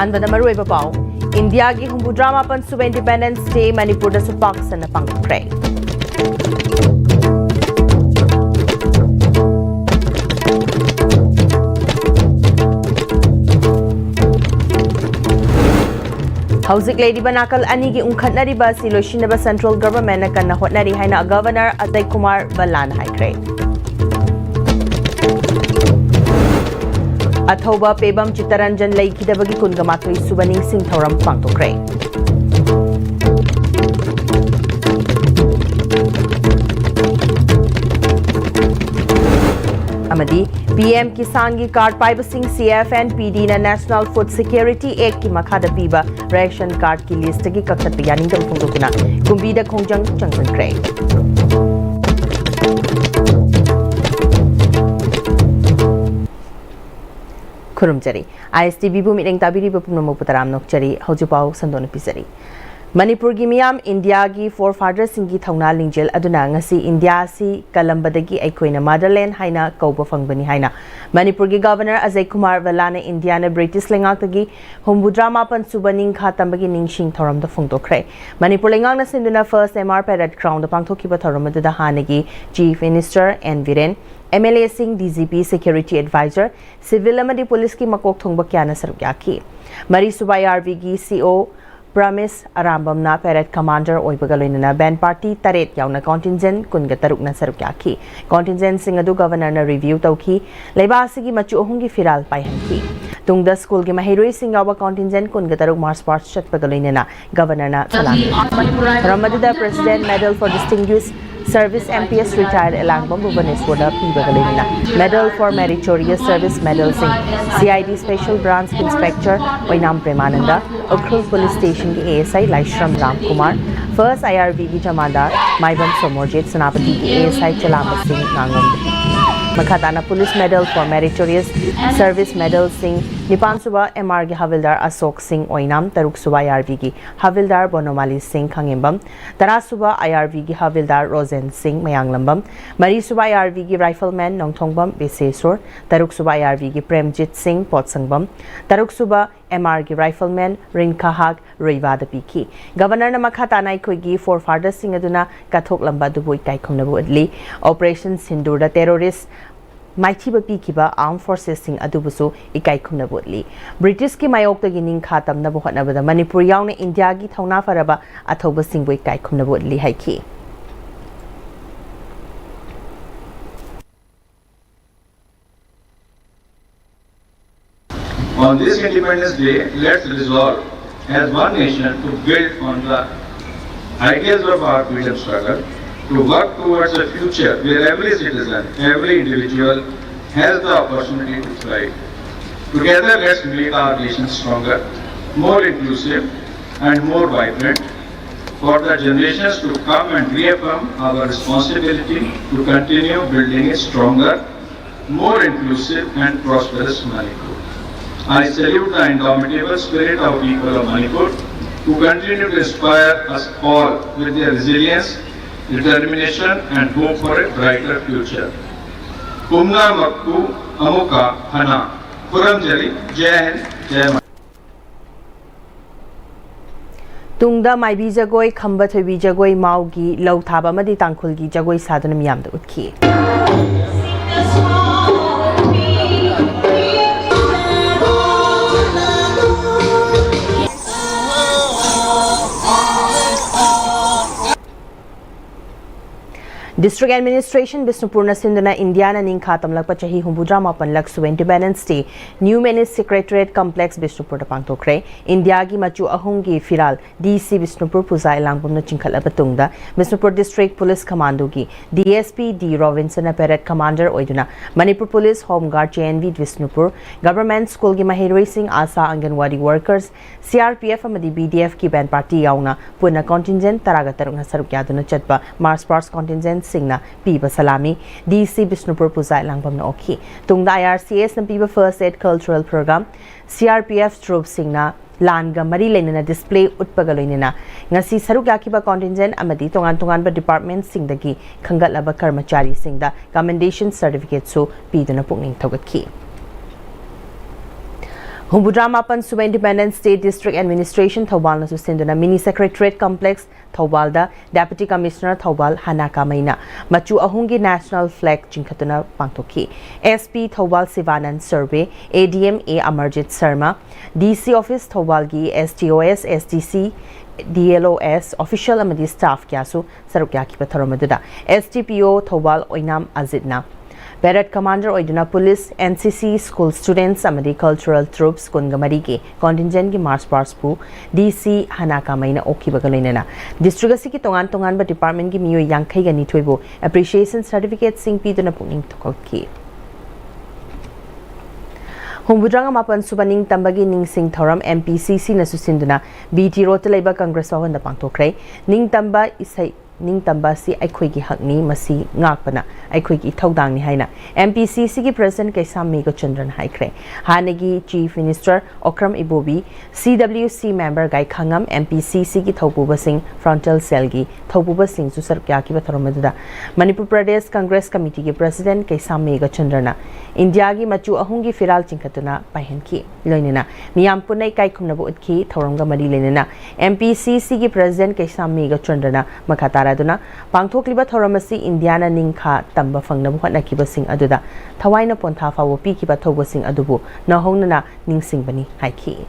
ꯑꯍꯥꯟꯕꯗ ꯃꯔꯨꯑꯣꯏꯕ ꯄꯥꯎ ꯏꯟꯗꯤꯌꯥꯒꯤ ꯍꯨꯝꯐꯨꯇꯔꯥ ꯃꯥꯄꯟ ꯁꯨꯕ ꯏꯟꯗꯤꯄꯦꯟꯗꯦꯟꯁ ꯗꯦ ꯃꯅꯤꯄꯨꯔꯗꯁꯨ ꯄꯥꯛ ꯁꯟꯅ ꯄꯥꯡꯊꯣꯛꯈ꯭ꯔꯦ꯫ ꯍꯧꯖꯤꯛ ꯂꯩꯔꯤꯕ ꯅꯥꯀꯜ ꯑꯅꯤꯒꯤ ꯎꯪꯈꯠꯅꯔꯤꯕ ꯑꯁꯤ ꯂꯣꯏꯁꯤꯟꯅꯕ ꯁꯦꯟꯇ꯭ꯔꯦꯜ ꯒꯚꯔꯟꯃꯦꯟꯠꯅ ꯀꯟꯅ ꯍꯣꯠꯅꯔꯤ ꯍꯥꯏꯅ ꯒꯚꯔꯅꯔ ꯑꯖय ꯀꯨꯃꯥꯔ ꯕꯜꯂꯥꯅ ꯍꯥꯏꯈ꯭ꯔꯦ꯫ ꯑꯊꯧꯕ ꯄꯦꯕꯝ ꯆꯤꯠꯇꯔꯟꯖꯟ ꯂꯩꯈꯤꯗꯕꯒꯤ 22 ꯁꯨꯕ ꯅꯤꯡꯁꯤꯡ ꯊꯧꯔꯝ ꯄꯥꯡꯊꯣꯛꯈ꯭ꯔꯦ꯫ ꯑꯃꯗꯤ PM ꯀꯤꯁꯥꯟꯒꯤ ꯀꯥꯔड ꯄꯥꯏꯕꯁꯤꯡ CFNPD ꯅ ꯅꯦꯁꯅꯦꯜ ꯐꯨꯗ ꯁꯦꯀ꯭ꯌꯨꯔꯤꯇꯤ ꯑꯦꯛꯀꯤ ꯃꯈꯥꯗ ꯄꯤꯕ ꯔꯦꯁꯟ ꯀꯥꯔडꯀꯤ ꯂꯤꯁꯇꯒꯤ ꯀꯛꯊꯠꯄ ꯌꯥꯅꯤꯡꯗꯕ ꯐꯣꯡꯗꯣꯛꯇꯨꯅ ꯀꯨꯝꯕꯤꯗ ꯈꯣꯡꯖꯪ ꯆꯪꯁꯤꯟꯈ꯭ꯔꯦ꯫ खुरुमचरी ISTV बु मिरेंग ताबिरी बपुनमो पुतराम नोकचरी हौजुपाउ संदोन पिसरी मणिपुर की मियाम इंडिया की फोर फादर सिंगी थौना लिंजेल अदुना ngasi इंडिया सी कलंबदगी अखोइना मदरलैंड हाइना कौब फंगबनी हाइना मणिपुर की गवर्नर अजय कुमार बल्लाने इंडिया ने ब्रिटिश लेंगाक्तगी हुम्बुद्रा मापन सुबा निंखा तंबगी निंगशिंग थौरम द फोंदोखरे मणिपुर लेंगांगना सिंदुना फर्स्ट MR पैरेड क्राउन द पांगथोखिबा थौरम अदुदा हानेगी chief minister N Biren MLA सिंह DGP सिक्योरिटी एडवाइजर सिविल अमदी पुलिस की मकोक थोंगबा क्याना सरुक याखी मरी सुबा ARV की CO प्रमिस अरामबमना पैरेड कमांडर ओइबगा लोइनना बैन पार्टी तरेत यावना कॉन्टिंजेंट कुनगा तरुकना सरुक याखी कॉन्टिंजेंट सिंह अदु गवर्नर न रिव्यू तौखी लेबासिगी मचु अहुंगी फिराल पाइहंखी तुंगदा स्कूल की महिरोई सिंह यावा कॉन्टिंजेंट कुनगा तरुक मार्च पास्ट चटपगा लोइनना गवर्नर न सलाम रमददा president medal for distinguished service MPS retired Elangbam Bhubaneswar पीबगलेना medal for meritorious service medal सिंह CID special branch inspector Oinam Premananda Ukhrul police station के ASI Laishram Ram Kumar first IRV की जमादार माइबम सोमोरजेत सेनापति के ASI चलाम सिंह नांगोम मखाताना police medal for meritorious service medal सिंह निपान सुबा MR के हविलदार अशोक सिंह ओइनाम तरुक सुबा IRV की हविलदार बोनोमाली सिंह खंगेम्बम तरा सुबा IRV की हविलदार रोजेन सिंह मयांगलंबम मरी सुबा IRV की राइफलमैन नोंगथोंगबम बेसेसोर तरुक सुबा IRV की प्रेमजीत सिंह पोतसंगबम तरुक सुबा MR की राइफलमैन रिंखाहाग रुइवाद पीखी गवर्नर मखाताना की फोर फादर सिंह अदुना कथोक लंबा दुबोई काइखुमनबु उदली ऑपरेशन सिंदूर द टेररिस्ट माइथीबा पीखिबा आर्म फोर्सेस सिंह अदुबुसु इकाइखुमनबु उदली ब्रिटिश की मायोक्तगी निंखा तमनबु होटनबदा मणिपुर यावने इंडिया की थौना फरबा अथौबा सिंहबु इकाइखुमनबु उदली हाइखी On this Independence Day, let's resolve as one nation to build on the ideals of our freedom struggle, to work towards a future where every citizen, every individual has the opportunity to thrive. Together, let's make our nation stronger, more inclusive, and more vibrant for the generations to come and reaffirm our responsibility to continue building a stronger, more inclusive, and prosperous Manipur. I salute the indomitable spirit of people of Manipur who continue to inspire us all with their resilience, determination and hope for a brighter future. Kumna Makku Amuka Hana Kuramjali Jai Hind Jai Manipur. तुंगदा माइबी Jagoi खंबा थोबी जगोई माउगी लौ थाबा मदी तांखुलगी जगोई साधन मियामदा उतखी district administration Bishnupur सिंधुना India निंखा तमलक चाही हुम्बुद्रा मापन लक सु independence day new mini secretariat complex Bishnupur पांगथोखरे इंडिया की मचु अहुम की फिराल DC बिष्णुपुर पुजा इलांगबम चिंखलब तुंगदा बिष्णुपुर डिस्ट्रिक्ट पुलिस कमांडो की DSP D Robinson parade commander ओइदुना Manipur police home guard JNV Bishnupur government school की महिरोई सिंह आशा आंगनवाड़ी वर्कर्स CRPF अमदी BDF की बैन पार्टी याउना पुना कॉन्टिंजेंट तरागा तरुंग सरुक यादुना चटपा मार्च पास्ट कॉन्टिंजेंट सिंगना पीबा सलामी DC बिष्णुपुर पुजा लांगबम न ओखी तुंगदा IRCS न पीबा first aid cultural programme CRPF troupe सिंगना लानगा मरी लेना डिस्प्ले उत्पगा लोइना ngasi saruk yakiba contingent amadi tongan tongan ba department singdagi khangatlaba कर्मचारी सिंगदा commendation certificate so piduna pungning thogatki Humbudramapan Suba Independent State District Administration Thobal nasu sinduna Mini Secretariat Complex Thobal da Deputy Commissioner Thobal Hanaka Maina Machu Ahungi National Flag Chinkatuna Pangtoki SP Thobal Sivanan Survey ADM A Amarjit Sarma DC Office Thobal gi STOS SDC DLOS official amadi staff kyasu sarukya ki patharomaduda STPO Thobal Oinam Azidna Parade Commander Oiduna Police, NCC, school students, Amadi cultural troops, Kungamari ke contingent ki march past pu DC Hanaka Maina Oki Bagalinana. District ki tongan ba department ki miyo Yankai gani tuibo appreciation certificate sing pi duna puning tokoki. Humbudrang mapan subaning tambagi ning sing thoram MPCC na susinduna BT Rotalaiba Congress Bhavan da pangtokre ning tamba isai ning tamba si aikhoi gi hakni masi ngakpana aikhoi gi thodang ni haina MPCC gi president Kaisami go Chandran haikre hanagi chief minister Okram Ibobi CWC member gai khangam MPCC gi thobuba sing frontal cell gi thobuba sing su sarkya ki batharomadda Manipur Pradesh Congress committee gi president Kaisami go Chandrana India gi machu ahungi firal chingkatuna pahen ki loinena miyam punai kai khumnabu utki thoranga mari lenena MPCC gi president Kaisami go Chandrana makatara Duna, Pangtokliba Thoramasi, Indiana Ninka, Tamba Fangna Hotnaki Sing Aduda, Tawaina Pontafa will Piki Batogo Sing Adubu, Nahona Ning Sing Bani, Haiki.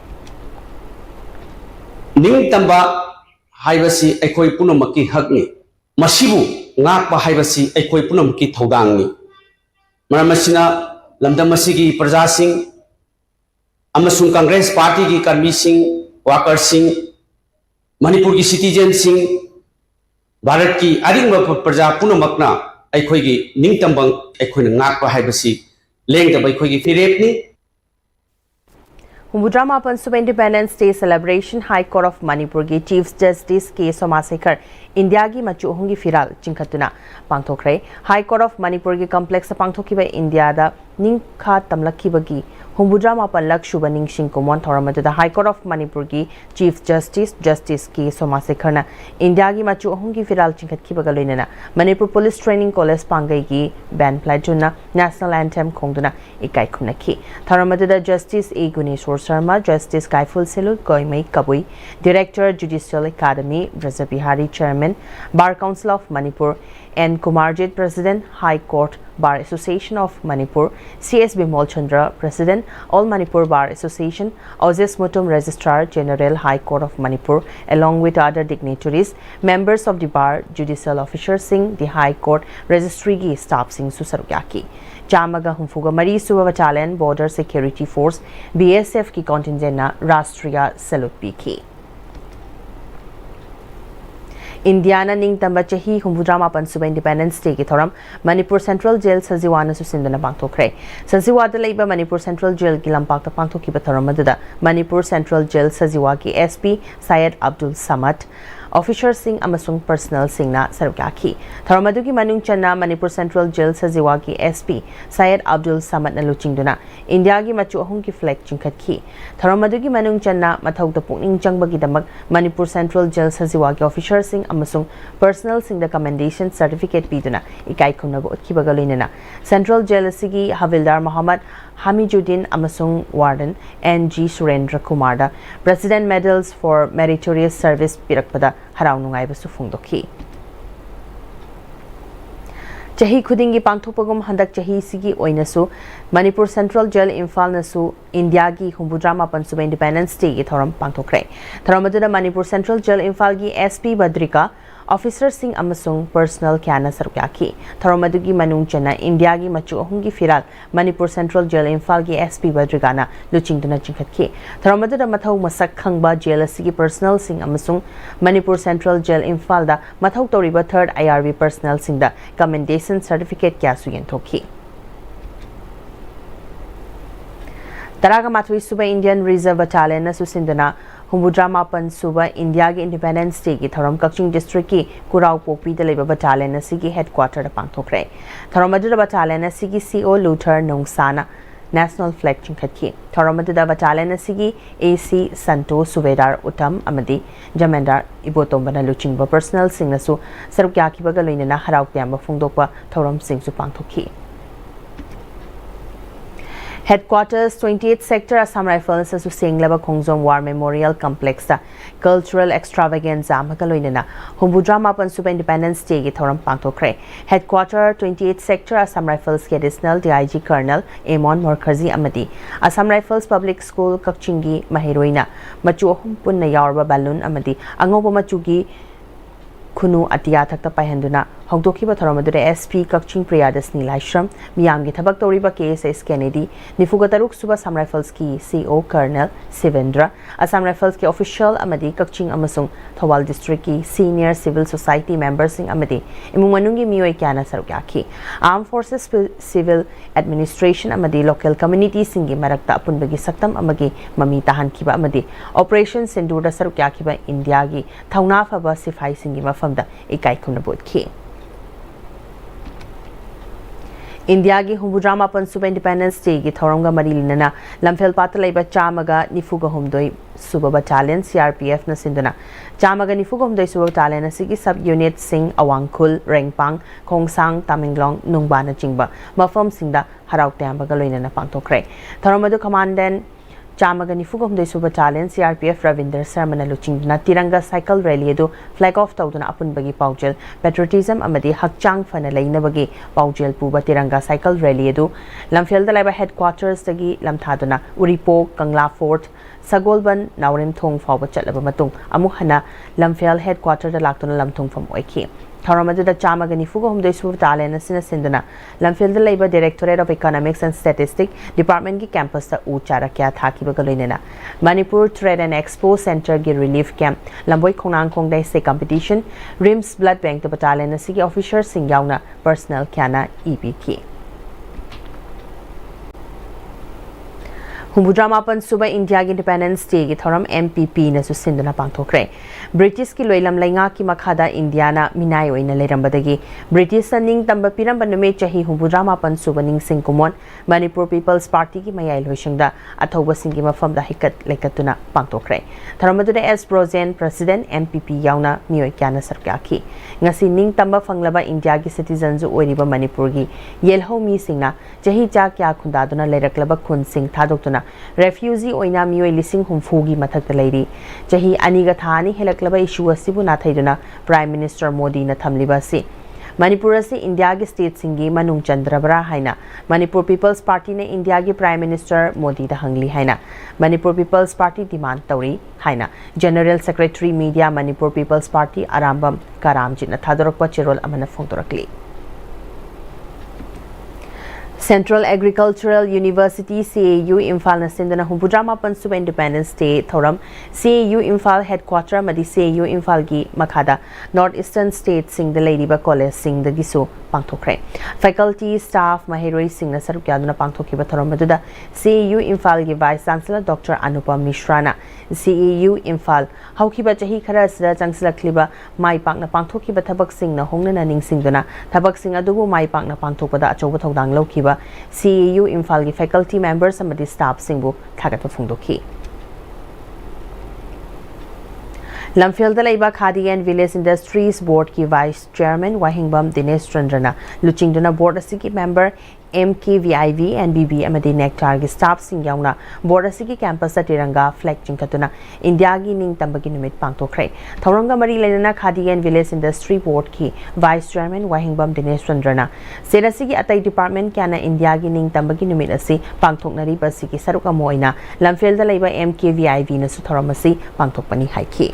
Ning Tamba Haibasi, Ekoi Punamaki Hagni, Masibu, Napa Haibasi, Ekoi Punamki Todangi, Maramasina, Lamdamasigi, Praja Sing, Amasung Congress Party ki Karmi Sing, Wakar Sing, Manipur ki citizen Sing, Bharat ki aringba praja punamakna aikhoi gi ningtambang aikhoi na ngakpa haibasi lengda bai khoi gi firepni Humbudramapan Suba Independence Day celebration High Court of Manipur gi Chief Justice K Somasekar India gi machu hungi firal chinkatuna pangthokre High Court of Manipur gi complex pangthokiba India da ningkha tamlakhibagi Humbudramapan lakshuba ningsing komon thoramadu da High Court of Manipur gi Chief Justice K Somasekar na India gi machu hungi firal chinkatkibaga loinena Manipur Police Training College pangai gi band plajuna national anthem khongduna ikai khunaki thoramadu da Justice A Guneshwar Sharma, Justice Kaiful Selu Goimei Kabui, Director Judicial Academy, Braja Bihari Chairman, Bar Council of Manipur, N. Kumarjit, President, High Court Bar Association of Manipur, C.S. Bimol Chandra, President, All Manipur Bar Association, Ozes Mutum Registrar General, High Court of Manipur, along with other dignitaries, members of the Bar, Judicial Officers Singh, the High Court Registry Gi Staff Singh Susarugyaki. Chamaga Humfuga Mari Suba Battalion Border Security Force BSF ki contingent na Rastriya Salute Piki. Indiana Ning Tamba Chahi Humbudramapan Suba Independence Day ki thoram Manipur Central Jail Sajiwana Susindana Pangtokre. Sajiwa da Laiba Manipur Central Jail ki lampak ta pangtoki batharam madada Manipur Central Jail Sajiwa ki SP Syed Abdul Samad Officer Singh amasung Personal Singh na sarukaki. Tharamadu ki manung channa Manipur Central Jail Sajiwa ki SP Syed Abdul Samad na luchingduna India ki machu ahung ki flag chingkhat ki. Tharamadu ki manung channa mathau ta pukning changba ki damak Manipur Central Jail Sajiwa ki Officer Singh amasung Personal Singh da commendation certificate piduna ikai khumnabu utkibaga loinena Central Jail asigi Havildar Muhammad Hamiduddin amasung Warden N.G. Surendra Kumar da President Medals for Meritorious Service pirakpada harau nungai basu phungdokhi. Chahi khudingi pangthopagum handak chahi sigi oinasu Manipur Central Jail Imphal nasu India gi Humbudramapan Suba Independence Day gi thoram pangthokre. Thoramaduna Manipur Central Jail Imphal gi SP Badrika Officer Singh amasung Personal Kyana Sarukyaki. Thoramadu manung chana India gi machu ahungi firal Manipur Central Jail Imphal gi SP Badrigana luchingduna chingkhatki. Thoramadu mathau masak khangba jail asigi Personal Singh amasung Manipur Central Jail Imphal da mathau toriba 3rd IRB Personal Singh da commendation certificate kyasu yenthoki. Taraga Matwi Suba Indian Reserve Battalion na susindana Humbudramapan Suba India ki Independence Day ki thoram Kaching District ki Kurau Pokpi da leba battalion asigi headquarter da pangthokre. Thoramadu battalion asigi CO Luther Nungsana National Flag chingkhatki. Thoramadu battalion asigi AC Santo Subedar Uttam amadi Jamendar Ibotombana luchingba Personal Singh nasu sarukyaki baga loinena harau tyamba phungdokpa thoram Singh su pangthokhi. Headquarters 28th Sector Assam Rifles asu senglaba Khongjom War Memorial Complex ta Cultural Extravaganza amagaloinana Humbudra Mapan Suba Independence Day gi thoram pangthokre. Headquarter 28th Sector Assam Rifles ki Additional DIG Colonel Amon Morkhazi amadi Assam Rifles Public School Kakchingi Mahiroina machu ahum punna yaurba balloon amadi angoba machugi Kunu Atia Takta Pahenduna, Hogdokiba Thoramadu SP Kakching Priyadas Nilashram, Miyangi Tabak Toriba KSS Kennedy, Nifugataruk Suba Assam Rifles ki CO Colonel Sivendra, Assam Rifles ki official Amadi Kakching Amasung, Thawal District ki senior civil society members sing Amadi, Imumanungi Miyoi Kyana Sarukyaki, Armed Forces Civil Administration Amadi local community singi Marakta Apunbagi Saktam Amagi Mami Tahan Kiba Amadi, Operation Sindura Sarukyakiba India gi Thauna Faba Sifai singi Mafamda Ikai Kunabut ki. India gi Humbudra Mapan Suba Independence Day gi Thoronga Marilinana Lamphel Patalaiba Chamaga Nifuga Humdoi Suba Battalion CRPF na Sinduna Chamaga Nifuga Humdoi Suba Battalion Sigi Sub Unit Sing Awangkul Rengpang Khongsang Tamenglong Nungbana Jingba Mafam Singda Harauk Tambaga Loinana Pangtokre Thoromadu Commandant Chamaga Nifuga Humdoi Suba Battalion CRPF Ravinder Sarmana Luchingna Tiranga Cycle Rally edu flag off tawduna apun bagi paujel patriotism amadi hakchang fana leina bagi paujel puba Tiranga Cycle Rally edu Lamphel dalaiba headquarters tagi lamthaduna Uripo Kangla Fort Sagolban Naurim Thong fawba chatlaba matung amuk hana Lamphel headquarters da laktuna lamthong fam oiki Thoramadu da Chamaga Nifuga Humdoi Suba Battalion asina sinduna Lamphel dalaiba Directorate of Economics and Statistics Department ki campus ta uchara kya thaki bagaloinena Manipur Trade and Expo Center gi relief camp Lamboi Khongnang Khongdai se competition Rims Blood Bank the battalion asigi officers sing yauna personnel kyana EPK Humbudra Mapan Suba India gi Independence Day gi thoram MPP na su sinduna pangthokre British ki loilam lainga ki makhada India na minai oina leirambadagi British ning tamba piramba nume chahi Humbudra Mapan Suba ning singkumon Manipur People's Party ki mayai loisingda athoba singi mafam da hikat lekatuna pangthokre Tharamadu da S Brozen President MPP yauna miyoi kyana sarkyaki ngasi ning tamba fanglaba India gi citizens oiriba Manipur gi yelho mi singna chahi cha kya khundaduna leiraklaba khun sing thadokuna refugee oina miyoi lising humfugi mathakta leiri chahi aniga thani helaklaba issue asibu na thaiduna Prime Minister Modi na thamliba si Manipur se India gi state singi manung chandrabra haina Manipur People's Party ne India gi Prime Minister Modi da hangli haina Manipur People's Party demand tauri haina General Secretary Media Manipur People's Party Arambam Karamji na thadorokpa chirol amana phongtorakli Central Agricultural University CAU Imphal na sindana Humbudra Mapan Suba Independence Day thoram CAU Imphal headquarter madi CAU Imphal gi makhada North Eastern State sing the Ladyba College sing the gisu pangthokre faculty staff mahiroi sing na sarukyaduna pangthokiba thoram maduda CAU Imphal gi Vice Chancellor Dr Anupam Mishra na CAU Imphal haukiba chahi khara sida changsilakliba mai pakna pangthokiba thabak sing na hongna na ningsingduna thabak sing adubu mai pakna pangthokpada achoba thodang laukiba CAU Imphal gi faculty members amadi staff singbu thagatpa phongdokhi Lamphel dalaiba Khadi and Village Industries Board ki Vice Chairman Wahingbam Dinesh Chandrana Luchingduna Board asigi member MKVIV and BB amadi Nectar gi staff sing yauna board asigi campus at Tiranga flag chingkatuna India gi ning tambagi numit pangtokre Thoranga mari lenana Khadi and Village Industry Board ki Vice Chairman Wahingbam Dinesh Chandrana serasigi atai department kana India gi ning tambagi numit asi pangthoknari basigi saruka moina Lamphel dalaiba MKVIV na su thoramasi pangthokpani haiki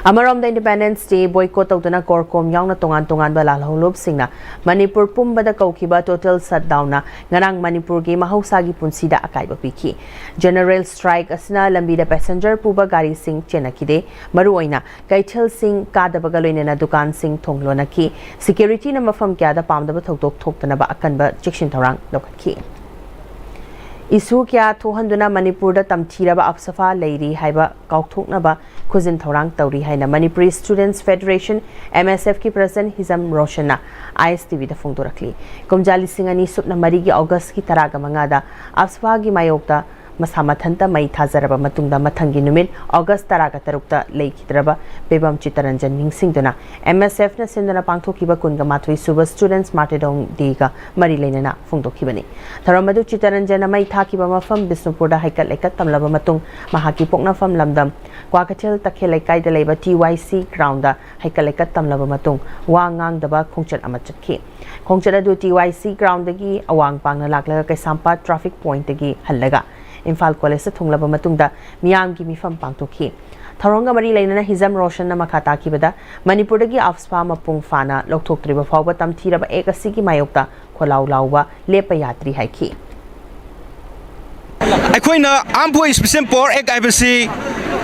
Amarom the Independence Day boycott tawduna korkom yauna tongan balalholop singna Manipur pumbada kaukiba total shutdown na ngarang Manipur gi mahausagi punsida akaiba piki General strike asna lambida passenger puba gari sing chenakide maruoina kaithel sing kadabaga loinena dukan sing thonglona ki security na mafam kyada pamdaba thoktok thoktana ba akanba chekshin thorang lokaki Isu kya thohanduna Manipur da tamthiraba apsafa leiri haiba kauthoknaba khuzin thorang tauri haina Manipuri Students Federation MSF ki president Hizam Roshana ISTV da phongdorakli komjali singani supna marigi August ki taraga mangada apsafa gi mayokta masa mathanta mai thazaraba matungda mathangi numit August 13 leikhidraba Pebam Chitaranjan ningsingduna MSF na sindana pangthokiba kunga mathoi suba students martyrdom diga mari leinana phungdokhibani tharamadu Chitaranjan mai thakiba mafam Bisnupurda haikat lekat tamlaba matung mahaki poknafam lamdam Kwakathil takhelai kaida leiba TYC ground da haikat lekat tamlaba matung wa ngang daba khongchat amachakhi khongchat adu TYC ground dagi awang pangna laklaga kaisampa traffic point dagi hallaga Imphal College thunglaba matungda miyamgi mifam pangtokhi Tharonga mari leinana Hizam Roshan na makhata kibada Manipurdagi afspa mapung fana lokthoktriba phawba tamthiraba ek asigi mayokta kholau lauba lepa yatri haiki Akoina Pm-Istv por ek IBC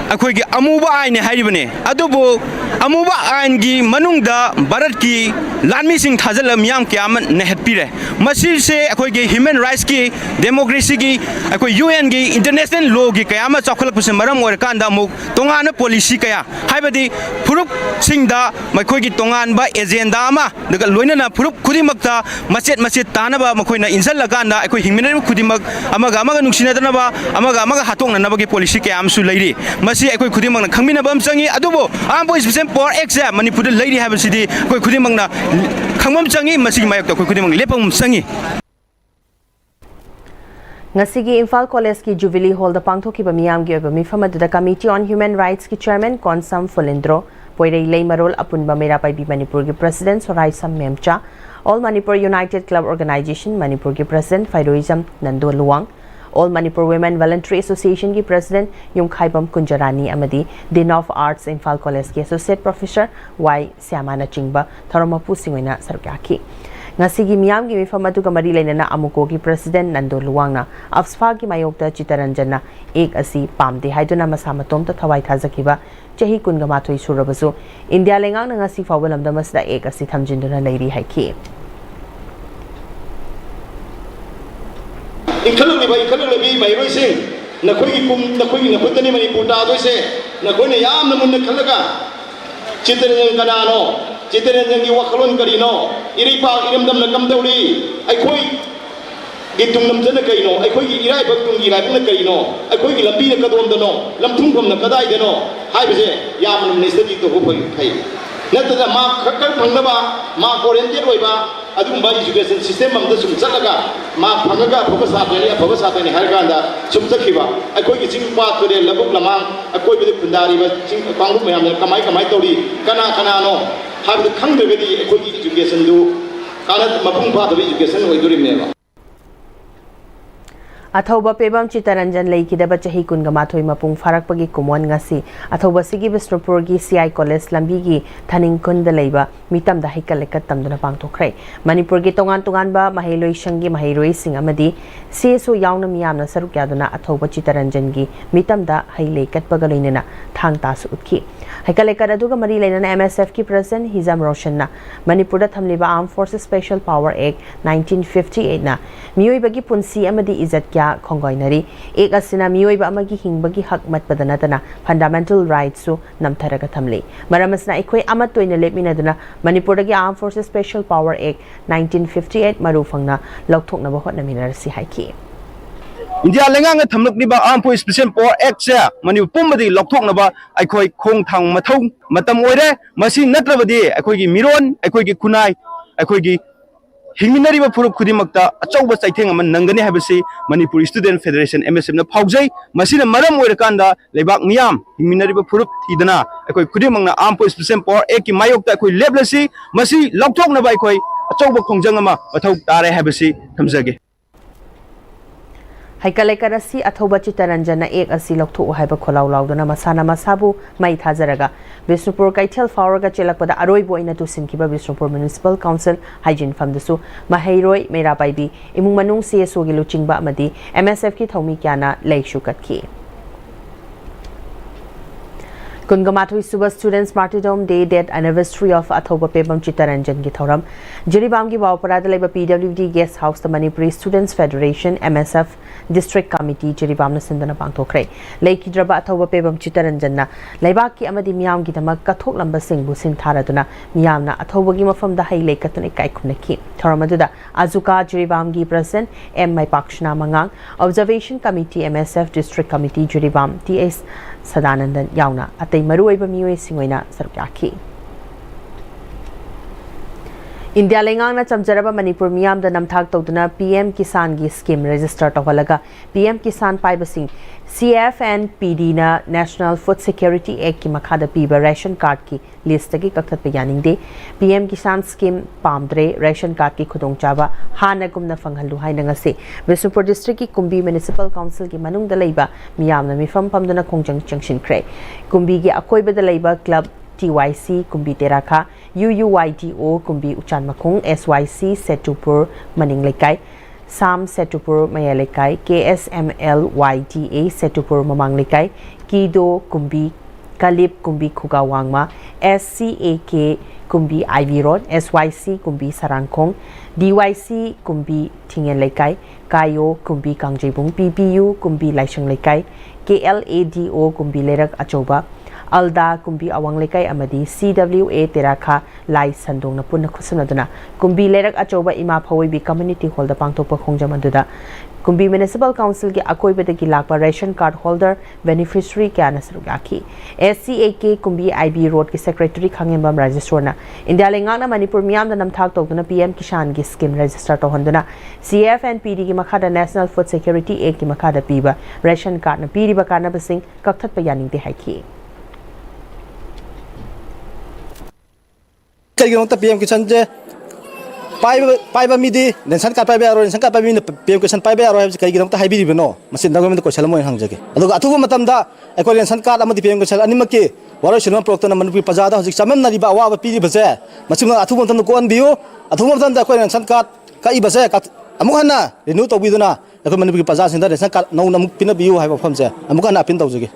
akoigi amuba aine hairibane adubu amuba aingi manungda Bharatki lanmi sing thajal miyam kyam nehatpire masi se akoigi human rights ki democracy ki akoi UN ki international law ki kayama chakhlak puse maram or kanda muk tongana policy kaya haibadi phurup singda makoigi tongan ba agenda ma daga loinana phurup khudimakta machet tanaba makoina insal laganda akoi hingminari khudimak amaga nungsinadana ba amaga hatongna nabagi policy kaya amsu leiri masi akoi khudimakna khangminaba amchangi adubo Pm-Istv por exa Manipur leiri habasidi akoi khudimakna khangmam changi masi mayakta akoi khudimak lepam changi Ngasigi Imphal College ki Jubilee Hall da pangthokiba miyamgi oiba mifam aduda Committee on Human Rights ki Chairman Konsam Fulindro Poirei Leimarol apunba Merapai bi Manipur ki President Soraisam Memcha All Manipur United Club Organization Manipur ki President Fairoizam Nando Luwang All Manipur Women Voluntary Association ki President Yungkhaibam Kunjarani amadi Dean of Arts Imphal College ki Associate Professor Y Syamana Chingba Thoromapu Singoina Sarukaki Ngasigi miyamgi mifam aduga mari leinana amuko ki President Nando Luwangna afsfa ki mayokta Chitaranjanna ek asi pamde haiduna masamatom ta thawai thajakiba chahi kunga mathoi surabasu India lengang na ngasi fawbalamda masda ek asi thamjinduna leiri haiki Ikhalungi mairoi sing nakhoi kum nakhoi nakhutani Manipur ta doise nakhoi ne yam namun khalaga Chitaranjan kanano Chitaranjan ki wakhalon karino iripa iramdam na kamdauri aikhoi gitung namjana kaino aikhoi gi irai baktung gi rai na kaino aikhoi gi lambi na kadom dano lamthung phom na kadai dano haibase yam minister ji to hoi thai natada ma khakkar phangnaba ma oriented oiba adumba education system amda sum chalaga ma phagaga phaba sa ne harganda sum chakhiba akoi gi ching pa tore labuk lamang akoi bi khundari ba ching pangru mayam kamai tori kana no habdu khangdagadi akoi gi education du kana mapung pa da education oiduri meba Athoba Pebam Chitaranjan leikidaba chahi kunga mathoi mapung farakpagi kumon ngasi athoba sigi Bisnupur gi CI College lambi gi thaning kunda leiba mitam da haikal lekat tamduna pangthokrai Manipur gi tongan ba mahailoi shangi mahairoi sing amadi CSO yauna miyamna saruk yaduna athoba Chitaranjan gi mitam da hailei katpaga loinena thang tas utkhi haikal lekat aduga mari leinana MSF ki President Hizam Roshan na Manipur da thamliba Armed Forces Special Power Act 1958 na miyoi bagi punsi amadi izat Khongoinari ek asina miyoi ba amagi hingbagi hak matpadanatana fundamental rights su namtharaga thamle maramasna ekhoi amatoina lepminaduna Manipurdagi Armed Forces Special Power Act 1958 marufangna lokthokna ba hotna minarsi haiki India lengang thamluk ni ba Pm-Istv por act se mani pumbadi lokthokna ba aikhoi khong thang mathau matam oire masi natrabadi aikhoi gi miron aikhoi gi kunai aikhoi gi Hingminari ba phurup khudimakta achauba chaitheng aman nangani habasi Manipuri Student Federation MSF na phaujai masina maram oirakanda leibak miyam hingminari ba phurup thidana akoi khudimangna Pm-Istv por ek ki mayokta akoi leblasi masi lokthokna ba akoi achauba khongjang ama mathau tare habasi thamjage Haikalekarasi athoba Chitaranjana ek asi loktho haiba kholau lauduna masana masabu mai thazaraga Bisnupur Kaithel Fauraga chelakpada aroibo ina tu sinkiba Bisnupur Municipal Council Hygiene Famdasu Mahairoi Merapai bi imung manung CSO gi luchingba amadi MSF ki thomi kyana leishu katki Kungamathui Suba Students Martyrdom Day Death Anniversary of Athoba Pebam Chittaranjan ki thoram Jiribam ki Bawparada leba PWD Guest House the Manipuri Students Federation MSF District Committee Jiribam na sindana pangthokre Leiki draba Athoba Pebam Chittaranjan na leibak ki amadi miyam gi damak kathok lamba singbu sintharaduna miyam na Athoba gi mafam da hai lekatun ikai khumnaki thoramadуда azuka Jiribam gi President M Maipakshna Mangang Observation Committee MSF District Committee Jiribam TS Sadanandan yauna atay maruoiba miyoy singoyna sarukaki India lengang na chamjaraba Manipur miyam da namthak tawduna PM Kisan gi scheme register tawhalaga PM Kisan paibasing CF and PD na National Food Security Act ki makhada piba ration card ki list gi kaktat pe yaning de PM Kisan scheme pamdre ration card ki khudong chaba hanagum na fanghalu haina ngase Bisnupur district ki Kumbi Municipal Council ki manung da leiba miyam na mifam pamduna khongjang changshin kre Kumbi gi akoiba da leiba club TYC Kumbi Terakha UUYDO Kumbi Uchan Makung SYC Setupur Maning Lekai SAM Setupur Maya Lekai KSML YDA Setupur Mamang Lekai Kido Kumbi Kalip Kumbi Khugawangma SCAK Kumbi Ivy Road SYC Kumbi Sarangkong DYC Kumbi Tingen Lekai Kayo Kumbi Kangjebung PPU Kumbi Laishang Lekai KLADO Kumbi Lerak Achoba Alda Kumbi Awang Lekai Amadi CWA Terakha Lai Sandong na punna khusunaduna Kumbi Lerak Achoba Ima Phawibi Community Hall da pangtokpa khongjamaduda Kumbi Municipal Council ki akoibadagi lakpa ration card holder beneficiary kya na sarugaki SCAK Kumbi IB Road ki Secretary Khangembam Register na India lengang na Manipur miyam da namthak tawduna PM Kisan ki scheme register tawhanduna CF and PD ki makhada National Food Security Act ki makhada piba ration card na piriba kana basing kakthat pa yaning de haiki PM Kisan je paiba midi ration card paiba aro ration card paiba mi PM Kisan paiba aro kai ginam ta haibi bino masin da government ko chalamo hangjage aduga athuba matamda ekol ration card amadi PM Kisan animaki waro shino prokta na manupuri pajada hojik chamam na riba awa piri base masim athuba matamda ko anbiu athuba matamda ekol ration card kai base amukhana renew tobiduna ekol manupuri pajada sinda ration card nau namuk pinabiu haiba famse amukhana pin tawjage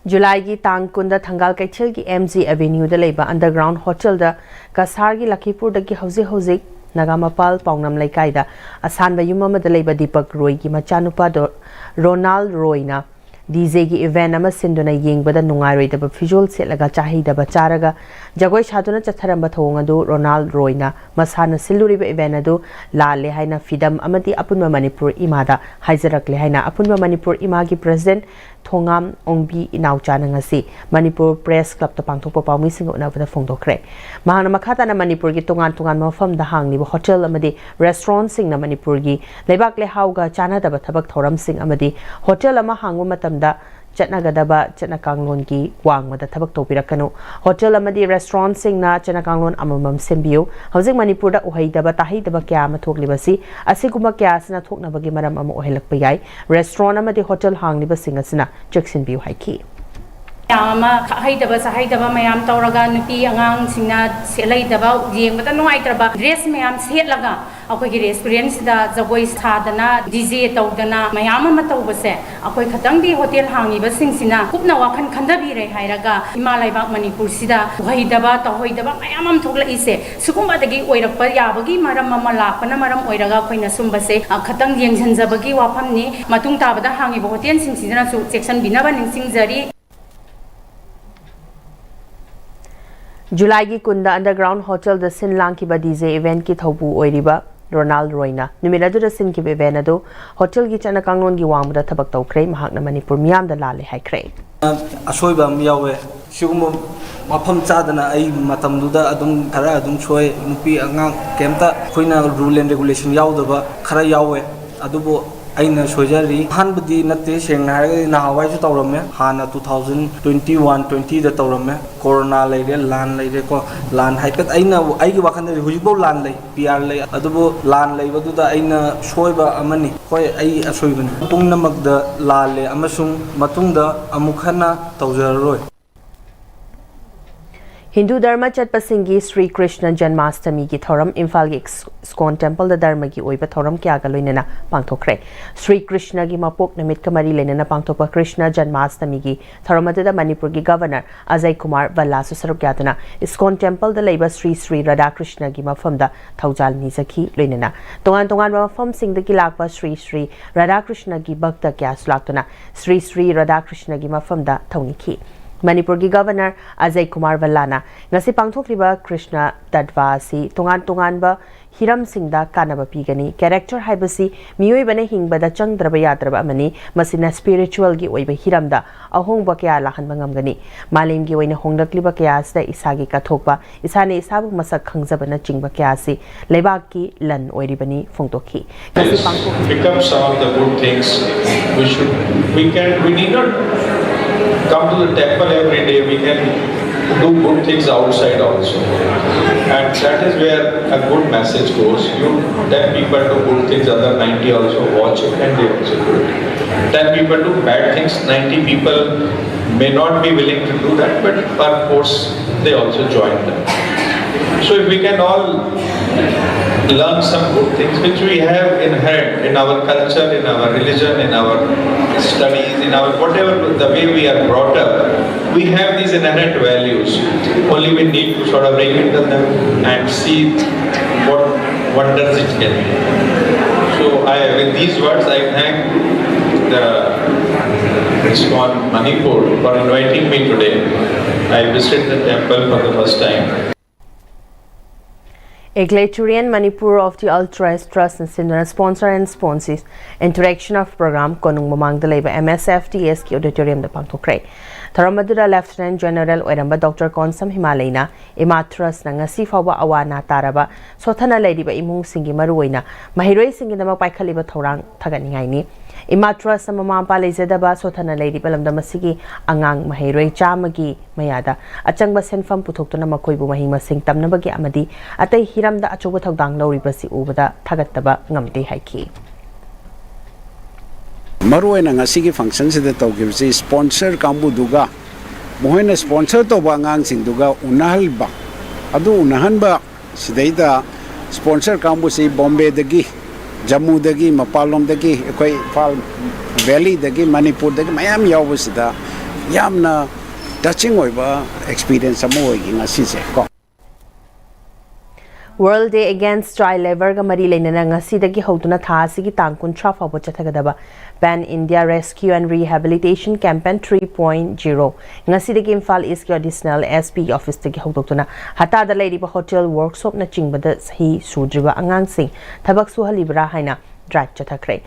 July ki tang kunda thangal kaithil ki MG Avenue da leiba underground hotel da Kasar ki Lakhipur da ki hauzik Nagamapal Paungnam Laikai da asanba yumama da leiba Deepak Roy ki machanupa do Ronald Roy na DJ ki event ama sinduna yengbada nungairoi da visual setlaga chahi da charaga jagoi chaduna chatharamba thong adu Ronald Roy na masana siluriba event adu lalle haina fidam amati apunma Manipur imada haizarakle haina apunma Manipur imagi president Thongam Ongbi Inaucha ngasi Manipur Press Club ta pangthokpa pawmi singo na bada phongdokre mahana makhata na Manipur gi tongan mafam da hangni bo hotel amadi restaurant sing na Manipur gi leibak le hauga chana da thabak thoram sing amadi hotel ama hangwa matam da Chatnagadaba Chatnakanglon ki wangmada thabak topirakanu hotel amadi restaurant sing na Chatnakanglon amamam sembiu hauzik Manipur da uhaidaba tahidaba kya ma thoklibasi asiguma kya sina thoknabagi maram ama ohelakpa yai restaurant amadi hotel hangliba singasina Jackson View Haiki Yama haidaba sahaidaba mayam tawraga nupi angang singna selaidaba yengmata nuaitraba dress mayam setlaga akoi gi experience da jagoi sadana DJ tawdana mayam ama tawbase akoi khatangdi hotel hangiba singsina kupna wakhan khandabi re hairaga Himalaya Manipur sida haidaba tahoidaba mayam am thokla ise sukuma dagi oirakpa yabagi maram ama lakpana maram oiraga koina sumbase khatang yengjanjabagi wafamni matung tabada hangiba hotel singsina su section binaba ningsingjari July ki kunda underground hotel da Sinlang ki DJ event ki thobu oiriba Ronald Royna numira du da sin ki event adu hotel ki chana kanglon gi wangda thabak tawkre mahakna Manipur miyam da lale haikre asoiba am yawe sigum mafam chadana ai matamduda adum khara adum choi nupi angang kemta khoina rule and regulation yaudaba khara yawe adubo aina sojari hanbudi natte sengna na hawai su tawramme hana 2021-20 da tawramme corona leire lan leire ko lan haipet aina aigi wakhan hujibo lan lei PR lei adubo lan leiba da aina soiba amani koi ai asoibani pungnamak da lale amasung matungda amukhana tawjaroi Hindu Dharma Chatpasingi Sri Krishna Janmashtami ki thoram Imphal gi Iskon Temple da Dharma gi oiba thoram kya ga loinena pangthokre Sri Krishna gi mapok namit kamari lenena pangthokpa Krishna Janmashtami gi thoram da Manipur gi Governor Ajay Kumar Valla su saruk yatuna Iskon Temple da leiba Sri Sri Radha Krishna gi mafam da thaujal nizaki loinena tongan mafam sing da gi lakpa Sri Sri Radha Krishna gi bhakta kya sulaktuna Sri Sri Radha Krishna gi mafam da thauniki Manipur gi Governor Ajay Kumar Vallana ngasi pangthokliba Krishna Tadva si tongan ba hiram singda kanaba pigani character haibasi miyoi bane hingbada changdraba yadraba amani masina spiritual gi oiba hiramda ahongba kya lahan bangamgani malim gi oina hongdakliba kya sta isagi kathokba isane isabu masak khangjabana chingba kya si lebak ki lan oiribani phongtokhi ngasi pangthok pick up some of the good things we need not come to the temple every day, we can do good things outside also. And that is where a good message goes. You 10 people do good things, other 90 also watch it and they also do it. 10 people do bad things, 90 people may not be willing to do that, but of course they also join them. So if we can all learn some good things which we have inherent in our culture, in our religion, in our studies, in our whatever the way we are brought up, we have these inherent values. Only we need to sort of rekindle them and see what wonders it can be. So with these words, I thank the ISKCON Manipur for inviting me today. I visited the temple for the first time. Egalitarian Manipur of the Ultras Trust and Sindhana sponsor and sponsors interaction of program konung mamang dalaiba MSFTS ki auditorium da pangthokre Tharamadura Lieutenant General Oiramba Dr. Konsam Himalayna Imatras na ngasi fawba awana taraba sothana leidiba imung singi maruoina mahiroi singi dama paikhaliba thorang thaganingai ni Imatras na mamampa leizadaba sothana leidiba lamda masigi angang mahiroi chamagi mayada achangba senfam puthokna makoibu mahing masing tamnabagi amadi atai hiramda achoba thogdang lauribasi ubada thagattaba ngamte haiki Maruoina ngasigi function sida tawgibsi sponsor kambu duga mohoina sponsor to bangang sing duga unahalba adu unahanba sidaida sponsor kambu si Bombay dagi Jammu dagi Mapalom dagi ekoi Fal Valley dagi Manipur dagi mayam yawbusida yamna touching oiba experience amo oigi ngasise ko World Day Against Child Labor ga mari leinana ngasidagi hoduna tha asigi tang 13 fawba chathagadaba Pan India Rescue and Rehabilitation Campaign 3.0 ngasidagi Imphal East ki additional SP office tagi hodokuna hatada leiriba hotel workshop na chingbada sahi sudriba angang sing thabak suhalibra haina drive chathakre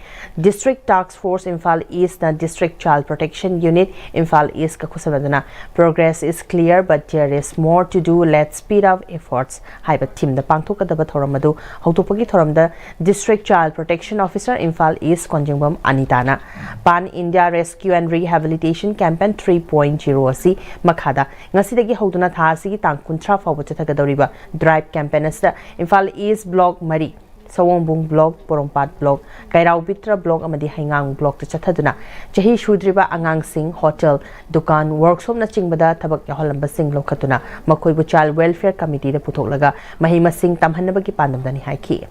District Task Force Imphal East na District Child Protection Unit Imphal East ka khusabadana progress is clear but there is more to do, let's speed up efforts haiba team da pangthokadaba thoramadu hotopagi thoramda District Child Protection Officer Imphal East Konjingbam Anitana Pan India Rescue and Rehabilitation Campaign 3.0 asi makhada ngasidagi hoduna tha asigi tang 13 fawba chathagadoriba drive campaign asta Imphal East Block Mari Sawongbung Block, Porompat Block, Kairao Bitra Block, amadi Haingang Block to Chathaduna, Jahi Shudriba Angang Singh Hotel, Dukan, Workshop na Chingbada, Tabak Yaholamba Singh Lokatuna, Makoibu Child Welfare Committee, the Putolaga, Mahima Singh Tamhanabaki Pandam Dani Haiki.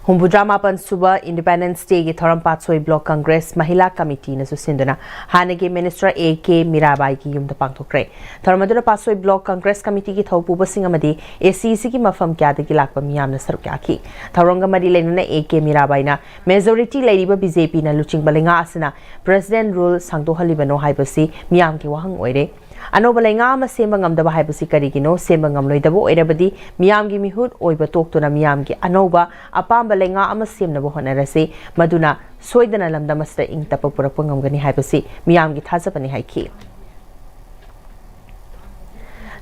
Humbudrama Pansuba Independence Day ki Thoram Patsoi Block Congress Mahila Committee na susinduna Hanagi Minister A.K. Mirabai ki yumda pangthokre Thoramadura Patsoi Block Congress Committee ki thaupuba singamadi ACC ki mafam kya de lakpa miyam na sarukya ki Thoronga mari lenuna A.K. Mirabai na majority leiriba BJP na luching balinga asana President rule sangto halibano haibasi miyam ki wahang oire Anobalenga ama semba ngamdaba haibasi karigino semba ngamloidabo oirabadi miyamgi mihut oiba toktuna miyamgi anoba apamba lenga ama semnabo honarase maduna soidana lamdamasda ingtapa purakpa ngamgani haibasi miyamgi thajabani haiki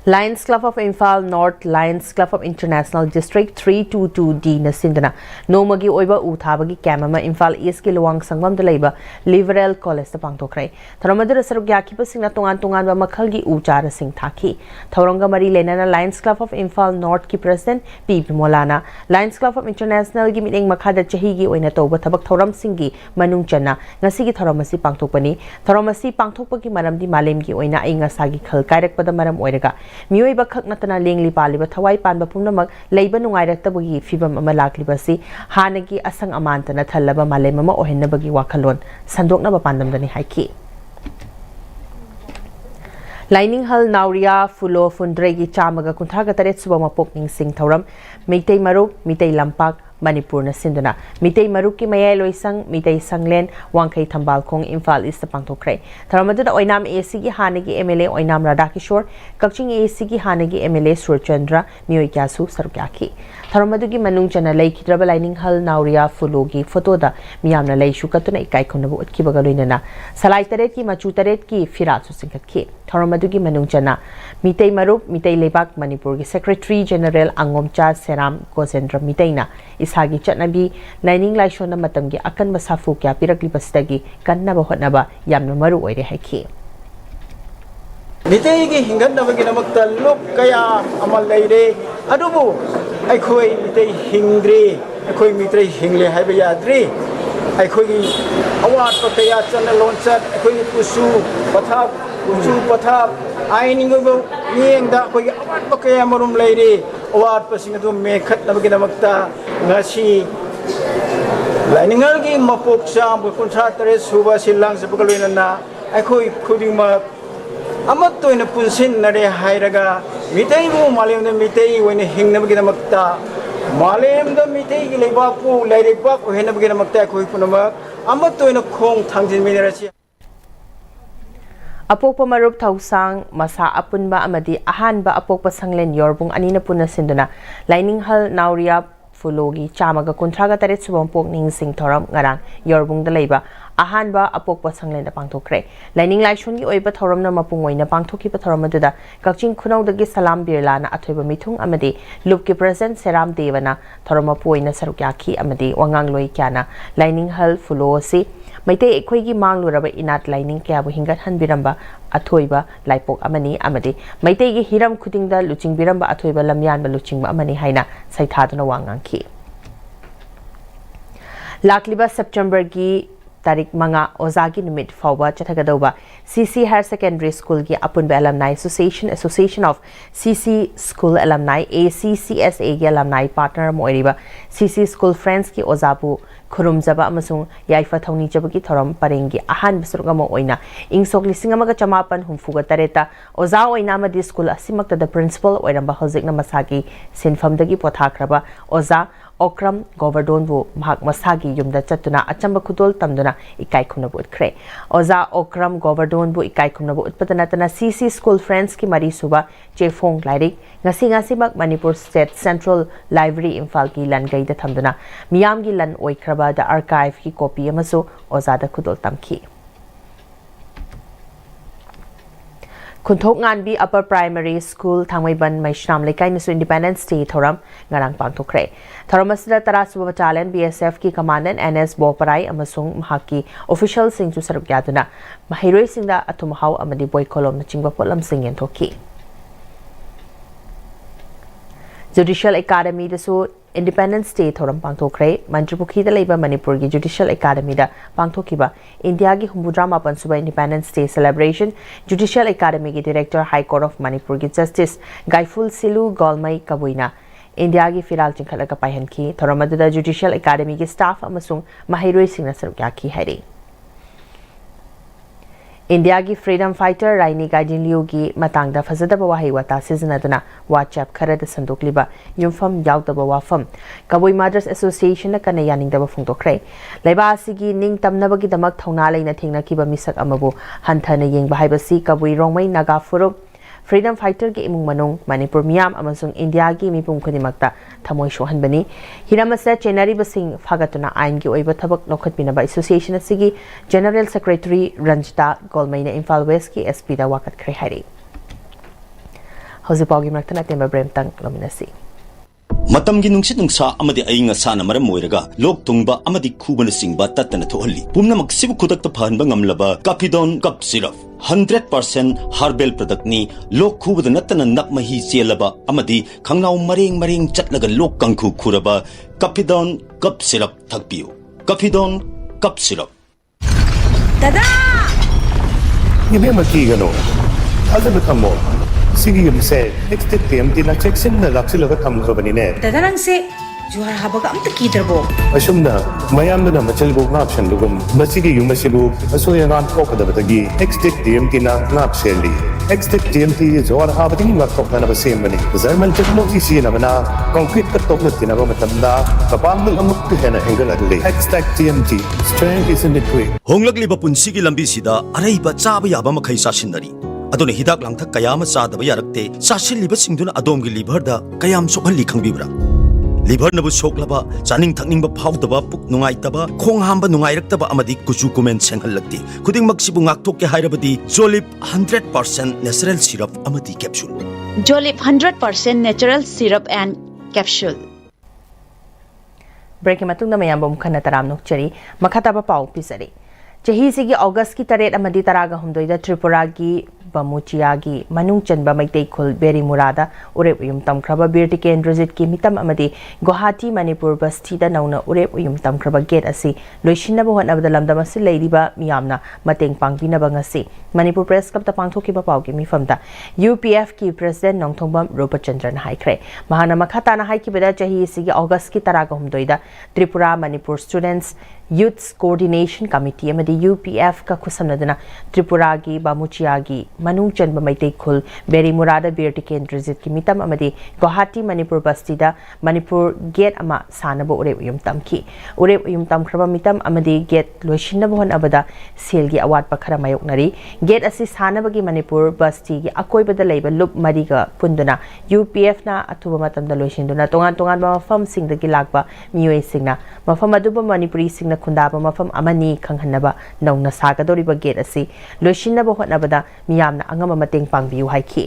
Lions Club of Imphal North, Lions Club of International District 322D na sindana nomagi oiba uthabagi camama Imphal East ki luwang sangmam da leiba Liberal College da pangthokrai tharamadura saruk yakhipa singna tongan tongan ba makhalgi uchara sing thaki thauronga mari lenana Lions Club of Imphal North ki president P Molana Lions Club of International gi miteng makhada chahi gi oina toba thabak thoram singi manung chana ngasi gi thoramasi pangthokpani thoramasi pangthokpagi maramdi malem gi oina ai ngasagi khal kairak pada maram oiraga Miyoi bakak natana lengli paliba thawai panba pumnamak leiba nungairaktabagi fibam ama laklibasi hanagi asang amantana thallaba malem ama ohennabagi wakhalon sandoknaba pandamdani haiki Lining Hall Nauria Fulo Fundregi Chamaga Kuntraga Taret Subama Pokning Sing Thoram Mitei Maruk Mitei Lampak Manipur na sinduna Mitei Maruk ki Mayay Loisang Mitei Sanglen Wangkay Tambal Kong Imphal East pangtokray Taramadura Oinam AC gi Hanagi MLA Oinam Radakishore Kakching AC gi Hanagi MLA Surchandra Miyoi Kyasu Sarukyaki Taramadugi Manung Chana Lay Kidraba Lining Hall Nauria Fulogi Fotoda Miyamna Lay Shukatuna Ikai Kunabu Utkibagalina Salai Taret ki Machu Taret ki Firat Susinkatki Taramadugi Manung Chana Mitei Maruk Mitei Lebak Manipur gi Secretary General Angomcha Seram Gozendra Miteina Ishagi Chatnabi Lining Laishona Matamgi Akan Masafu Kya Pirakli Pastagi Kannaba Hotnaba Yamna Maru Oire Haki Mitei gi hinganabagi namakta luk kaya amal leire adubu aikhoi mitei hingdri aikhoi mitei hingle haiba yadri aikhoi gi awat pa kaya chana lonchat aikhoi pusu pathap ainingo yengda koi awat pa kaya marum leire awat pa singadu mekhat nabagi namakta ngasi Liningal gi mapok sa kuntra tare suba silang sa pagaloy na aikhoi khudima Amat to ina punsin na re hairaga mitay mo malem na mitay wena hing na bagina magta malem da mitay gileba po laireba ko hena bagina magta ko ipunama amat to ina khong thangjin minerasi Apokpa marup tausang masa apunba amadi ahanba apokpa sanglen yorbung anina puna sinduna Lining Hall Nauria Fulogi Chamaga Kuntraga Taret Subang Pokning Sing Thoram Ngarang Yorbung Dalaiba Ahanba Apokpa Sanglen da Pangtokre Lining Laishun gi Oiba Thoram na Mapungoy na Pangtoki pa Thoramadada Kakching Kunaw dagi Salam Birla na Atoiba Mitung Amadi Lup ki President Seram Devana Thoramapuoy na Sarukyaki Amadi Wangang Loi Kyana Lining Hall Fulo si Maitei Ekhoi gi Mangluraba Inat Lining Kyabu Hingat Hanbiramba Athoiba Laipok Amani Amadi Maitei gi Hiram Kudingda Luching Biramba Athoiba Lamyanba Luchingba Amani Haina Saithaduna Wangangki Lakliba September gi Tarik Manga Ozagi Numit Fawa Chatagadoba CC Higher Secondary School gi Apunba Alumni Association of CC School Alumni ACCSA gi Alumni Partner Moiriba CC School Friends ki Ozabu Khurumjaba amasung Yaifa Thawni Jabagi Thoram Parengi Ahan Bisurgamo Oina Ingsok Lisingamaga Chamapan Humfuga Tareta Oza Oina Madi School Asimakta the Principal Oiramba Hojik na Masagi Sinfamdagi Pothakraba Oza Okram Govardon bu Mahak Masagi Yumda Chatuna Achamba Kudol Tamduna Ikai Kumnabu Utkre Oza Okram Govardon bu Ikai Kumnabu Utpatanatana CC School Friends ki Mari Suba Jefong Lairik Ngasi Bak Manipur State Central Library Imphal ki Lan Gaida Tamduna Miyam gi Lan Oikraba the archive ki copy amaso Oza da Kudol Tamki Kunthok Nganbi Upper Primary School Thangmaiban Maishram Lekai Nasu Independence Day Thoram Ngarang Pangthokre Thoramasda Tarasuba Battalion BSF ki Commandant NS Boparai amasung mahaki official singchu saruk yaduna mahiroi singda atumhaw amadi boy kolom na chingba polam singyen thoki Judicial Academy dasu Independence Day Thoram Pangthokre Manipuri da leiba Manipur gi Judicial Academy da pangthokiba India gi Humbudrama Pansuba Independence Day Celebration Judicial Academy gi Director High Court of Manipur gi Justice Gaiful Silu Golmai Kabuina India gi Firal Chingkhalaga Paihanki Thoramadada Judicial Academy gi staff amasung mahiroi singna sarukyaki hairi India gi freedom fighter Raini Gaidin Liu gi matangda fazadaba wahi wata sizinaduna WhatsApp kharada sandokliba yumfam yaudaba wafam Kabui Mothers Association na kana yaningdaba phungtokre laiba asigi ning tamnabagi damak thauna leina thengna kiba misak amabu hanthana yengba haibasi Kabui Rongmai Naga Furup freedom fighter gi imung manung Manipur miyam amasung India gi mipum khunimakta thamoi sohanbani hiramasa chenari basing phagatuna ain gi oiba thabak lokhatpinaba association asigi general secretary Ranjita Golmaina Imphal West ki SP da wakat khre hari ꯍꯧꯖꯤꯛꯐꯥꯎꯒꯤ ꯃꯔꯛꯇ ꯑꯇꯦꯟꯕ ꯕ꯭ꯔꯦꯝꯇꯪ ꯂꯧꯃꯤꯟꯅꯁꯤ ꯃꯇꯝꯒꯤ ꯅꯨꯡꯁꯤꯠ ꯅꯨꯡꯁꯥ ꯑꯃꯗꯤ ꯑꯏꯪ ꯑꯁꯥꯅ ꯃꯔꯝ ꯑꯣꯏꯔꯒ ꯂꯣꯛ ꯊꯨꯡꯕ ꯑꯃꯗꯤ ꯈꯨꯕꯅ ꯆꯤꯡꯕ ꯇꯠꯇꯅ ꯊꯣꯛꯍꯜꯂꯤ ꯄꯨꯝꯅꯃꯛ ꯁꯤꯕꯨ ꯈꯨꯗꯛꯇ ꯐꯍꯟꯕ ꯉꯝꯂꯕ ꯀꯐꯤꯗꯣꯟ ꯀꯞ ꯁꯤꯔꯞ 100% ꯍꯥꯔꯕꯦꯜ ꯄ꯭ꯔꯗꯛꯅꯤ ꯂꯣꯛ ꯈꯨꯕꯗ ꯅꯠꯇꯅ ꯅꯞ ꯃꯍꯤ ꯆꯦꯜꯂꯕ ꯑꯃꯗꯤ ꯈꯪꯅꯥꯎ ꯃꯔꯦꯡ ꯃꯔꯦꯡ ꯆꯠꯂꯒ ꯂꯣꯛ ꯀꯪꯈꯨ ꯈꯨꯔꯕ ꯀꯐꯤꯗꯣꯟ ꯀꯞ syrup ꯊꯛꯄꯤꯌꯨ ꯀꯐꯤꯗꯣꯟ cup syrup Dada! Ibema kigano. Agad tamo. Sige yumse. Next Pm-Istv na checksin na laksilaga tamkrabani ne. Dada nang se juhar habaga amta kidrabo. Asumna mayam na machalbo ngapshan dugum. Masigi yumasibu asoya ngan pokadabatagi. Next Pm-Istv na ngapseli. Next Pm-Istv juhar habading ngakokna na basemani. Zarmal technology siya na concrete katok na tinaba matamda. Kapamul amuk tuhena hengaladli. Next Pm-Istv strength is in the way. ꯍꯣꯡꯂꯛꯂꯤꯕ ꯄꯨꯟꯁꯤꯒꯤ ꯂꯝꯕꯤꯁꯤꯗ ꯑꯔꯩꯕ ꯆꯥꯕ ꯌꯥꯕ ꯃꯈꯩ ꯆꯥꯁꯤꯟꯅꯔꯤ ꯑꯗꯨꯅ ꯍꯤꯗꯥꯛ ꯂꯥꯡꯊꯛ ꯀꯌꯥ ꯑꯃ ꯆꯥꯗꯕ ꯌꯥꯔꯛꯇꯦ ꯆꯥꯁꯤꯜꯂꯤꯕꯁꯤꯡꯗꯨꯅ ꯑꯗꯣꯝꯒꯤ ꯂꯤꯚꯔꯗ ꯀꯌꯥꯝ ꯁꯣꯛꯍꯜꯂꯤ ꯈꯪꯕꯤꯕ꯭ꯔꯥ ꯂꯤꯚꯔꯅꯕꯨ ꯁꯣꯛꯂꯕ ꯆꯥꯅꯤꯡ ꯊꯛꯅꯤꯡꯕ ꯐꯥꯎꯗꯕ ꯄꯨꯛ ꯅꯨꯡꯉꯥꯏꯇꯕ ꯈꯣꯡ ꯍꯥꯝꯕ ꯅꯨꯡꯉꯥꯏꯔꯛꯇꯕ ꯑꯃꯗꯤ ꯀꯨꯆꯨ ꯀꯨꯃꯦꯟ ꯁꯦꯡꯍꯜꯂꯛꯇꯦ ꯈꯨꯗꯤꯡꯃꯛꯁꯤꯕꯨ ꯉꯥꯛꯊꯣꯛꯀꯦ ꯍꯥꯏꯔꯕꯗꯤ ꯖꯣꯂꯤꯞ 100% ꯅꯦꯆꯔꯦꯜ ꯁꯤꯔꯞ ꯑꯃꯗꯤ capsule Jolip 100% natural syrup and capsule. Break मतुंग मयाम खन तराम नोक्चरी मखाताब पाउ पिसरी चही सिगी अगस्त की 3 अमदी 18 त्रिपुरा की बमुचिया की मनुंग चनबा मैतै खुल बेरी मुरादा उरेप उयुम तमख्रबा बीर टिकेंद्रजित की मितम अमदी गुवाहाटी मणिपुर बस्ती दा नौना उरेप उयुम तमख्रबा गेट असि लोइसिनबा होनबदा लमदम असि लेरिबा मियामना मतेंग पांगबिनबा ngasi मणिपुर प्रेस क्लब ता पांगथोकिबा पाउगी मिफमदा यूपीएफ की प्रेसिडेंट नोंथोंबम रूपचंद्रन हाइख्रे महाना मखाताना हाइकिबदा चही सिगी अगस्त की 18 दा Tripura Manipur students youths coordination committee अमदी यूपीएफ का खुसमनदना त्रिपुरा की बामुचिया की मनुंग चनबा मैतै खुल बेरी मुरादा बीर टिकेंद्रजित की मितम अमदी गुवाहाटी मणिपुर बस्ती दा मणिपुर गेट अमा सानबो उरेप उयुम तमखी उरेप उयुम तमख्रबा मितम अमदी गेट लोइसिनबो होनबदा सेलगी अवाट पखरा मायोकनरी गेट असि सानबगी मणिपुर बस्ती की अकोइबदा लेबा लुप मरिगा पुंदुना यूपीएफ ना अथुबा मतमदा लोइसिनदुना तोंगान तोंगान मफम सिंगदगी लागबा मियोय सिंगना मफम अदुबा मणिपुरी सिंगना खुंदाबा मफम अमनी खंगहनबा नौना सागदोरिबा गेट असि लोइसिनबो होनबदा मियामना अंगम मतेंग पांगबियु हाइखी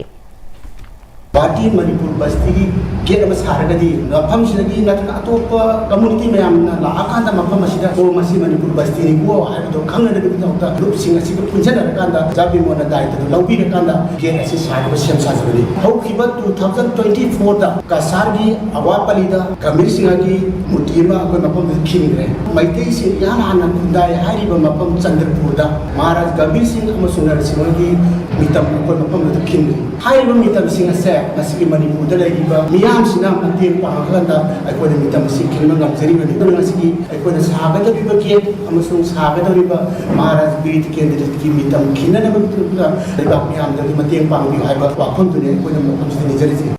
पार्टी मणिपुर बस्ती की गेट में सारगदी मफम सिदगी नथन अतोप कम्युनिटी में लाकांदा मफम असिदा ओ मसी मणिपुर बस्ती नि को हाइबदो खंगनदगी दौता लुप सिंग असि पुंजन रकांदा जाबी मोना दायित्व लौबी रकांदा गेट असि सारब सेम साजबनी हौखिबा 2024 दा कासार की अवापली दा गंभीर सिंह की मुटीमा को मफम खिंगरे मैतै से यान हाना कुंदाय हारिबा मफम चंद्रपुर दा महाराज गंभीर सिंह अमसुंग नरसिंह की मितम को मफम दा खिंगरे हारिबा मितम सिंह से मसीगी मणिपुर दा लेरिबा मियाम सिना मतेंग पांगखंदा अखोय मितम सि खिलमा ngamjariबनि तो मसीगी अखोय सागदबिबा गेट अमसुंग सागदबिबा महाराज बीर टिकेंद्रजित की मितम खिननबा तुला लेबा मियाम दा मतेंग पांगबि हाइबा वाखम तुने अखोय मफम सिनि जरिसि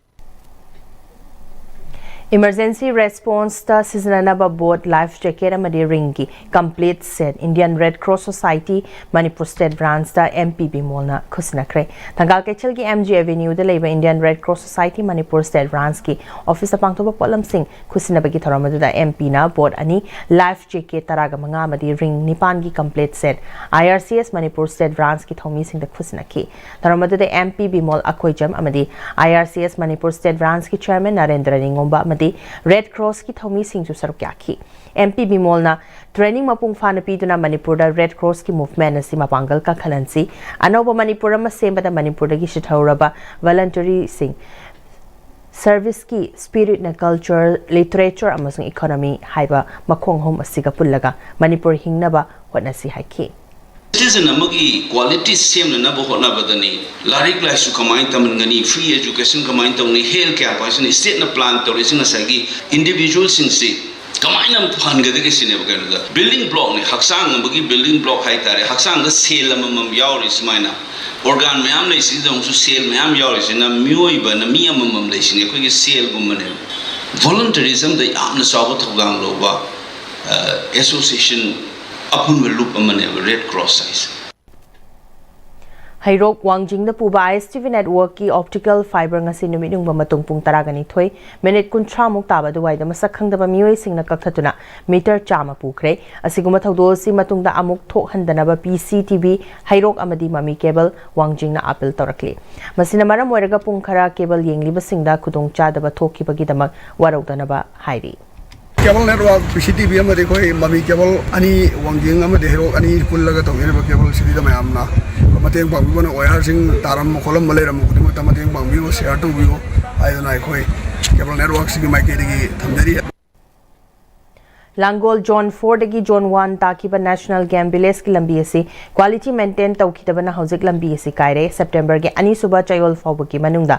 इमरजेंसी रेस्पॉन्स ता सिजननबा बोट लाइफ जैकेट अमदी रिंग की complete set Indian red cross society Manipur state branch ता एमपीबी मॉलना खुसनखरे थंगाल केचल की एमजी एवेन्यू दा लेबा Indian red cross society Manipur state branch की ऑफिस पांगथोबा पोलम सिंह खुसनबगी थरमदुदा एमपी ना बोट अनि लाइफ जैकेट तरागा मंगा अमदी रिंग निपान की complete set IRCS Manipur state branch की थोमी सिंह दा खुसनखी थरमदुदा MPB mall अखोइजम अमदी आईआरसीएस Manipur state branch की चेयरमैन नरेंद्र निंगोंबा रेड क्रॉस की थोमी सिंह सरुक याखी एमपी बिमोलना ट्रेनिंग मपुंग फाना पीदुना मणिपुर रेड क्रॉस की मूवमेंट असि मपांगल का खलनसी अनौब मणिपुर अमा सेमबदा मणिपुर दगी शिथौरबा वॉलंटरी सिंह सर्विस की स्पिरिट न कल्चर लिटरेचर अमसुंग इकोनॉमी हाइबा मखोंग होम असिगा पुल्लगा मणिपुर हिंगनबा होनसी हाइखी सिटीजन अमगी क्वालिटी सेमनबो होनबदनी लारिक लाइसु कमाइन तमनगनी फ्री एजुकेशन कमाइन तमनी हेल्थ केयर पासन स्टेट न प्लान तोरिसिन सगी इंडिविजुअल सिंसी कमाइन फनगदगे सिनेब कनदा बिल्डिंग ब्लॉक ने हक्सांग अमगी बिल्डिंग ब्लॉक हाइ तारे हक्सांग द सेल अमम यावरि स्माइना organ मैम लेसिन दंसु सेल मैम यावरिसिन मियोइबा न मियमम लेसिन अखोगी सेल गुमने वॉलंटरिज्म द यामन साबो थगांग लोबा एसोसिएशन अपन में लूप अमने red cross size Hairok Wangjing puba Pm-Istv network ki optical fiber ngasi numit nung matung pung taragani thoi minute kun tramuk taba duwai da masakhang da mioi singna kakhatuna meter chama pukre asiguma thawdo si matung da amuk thok handana ba PCTV Hairok amadi mami cable Wangjing na appeal torakli masina maram waraga pung khara cable yengli ba singda khudong cha da ba thokki bagi damak waraudana ba hairi Cable network PCTV amade koi mami cable ani Wangjing amade Hairok ani pullaga tawene ba cable sidi da mayamna mateng bang bibo na wire sing taram kolam maleram kudi mata mateng bang bibo share to bibo ayo na koi cable network sing mai ke digi thamdari Langol John 4 dagi John 1 takiba National Game Village ki lambi ase quality maintain tawkitaba na hojik lambi ase kaire September ge ani suba chayol fawba ki manungda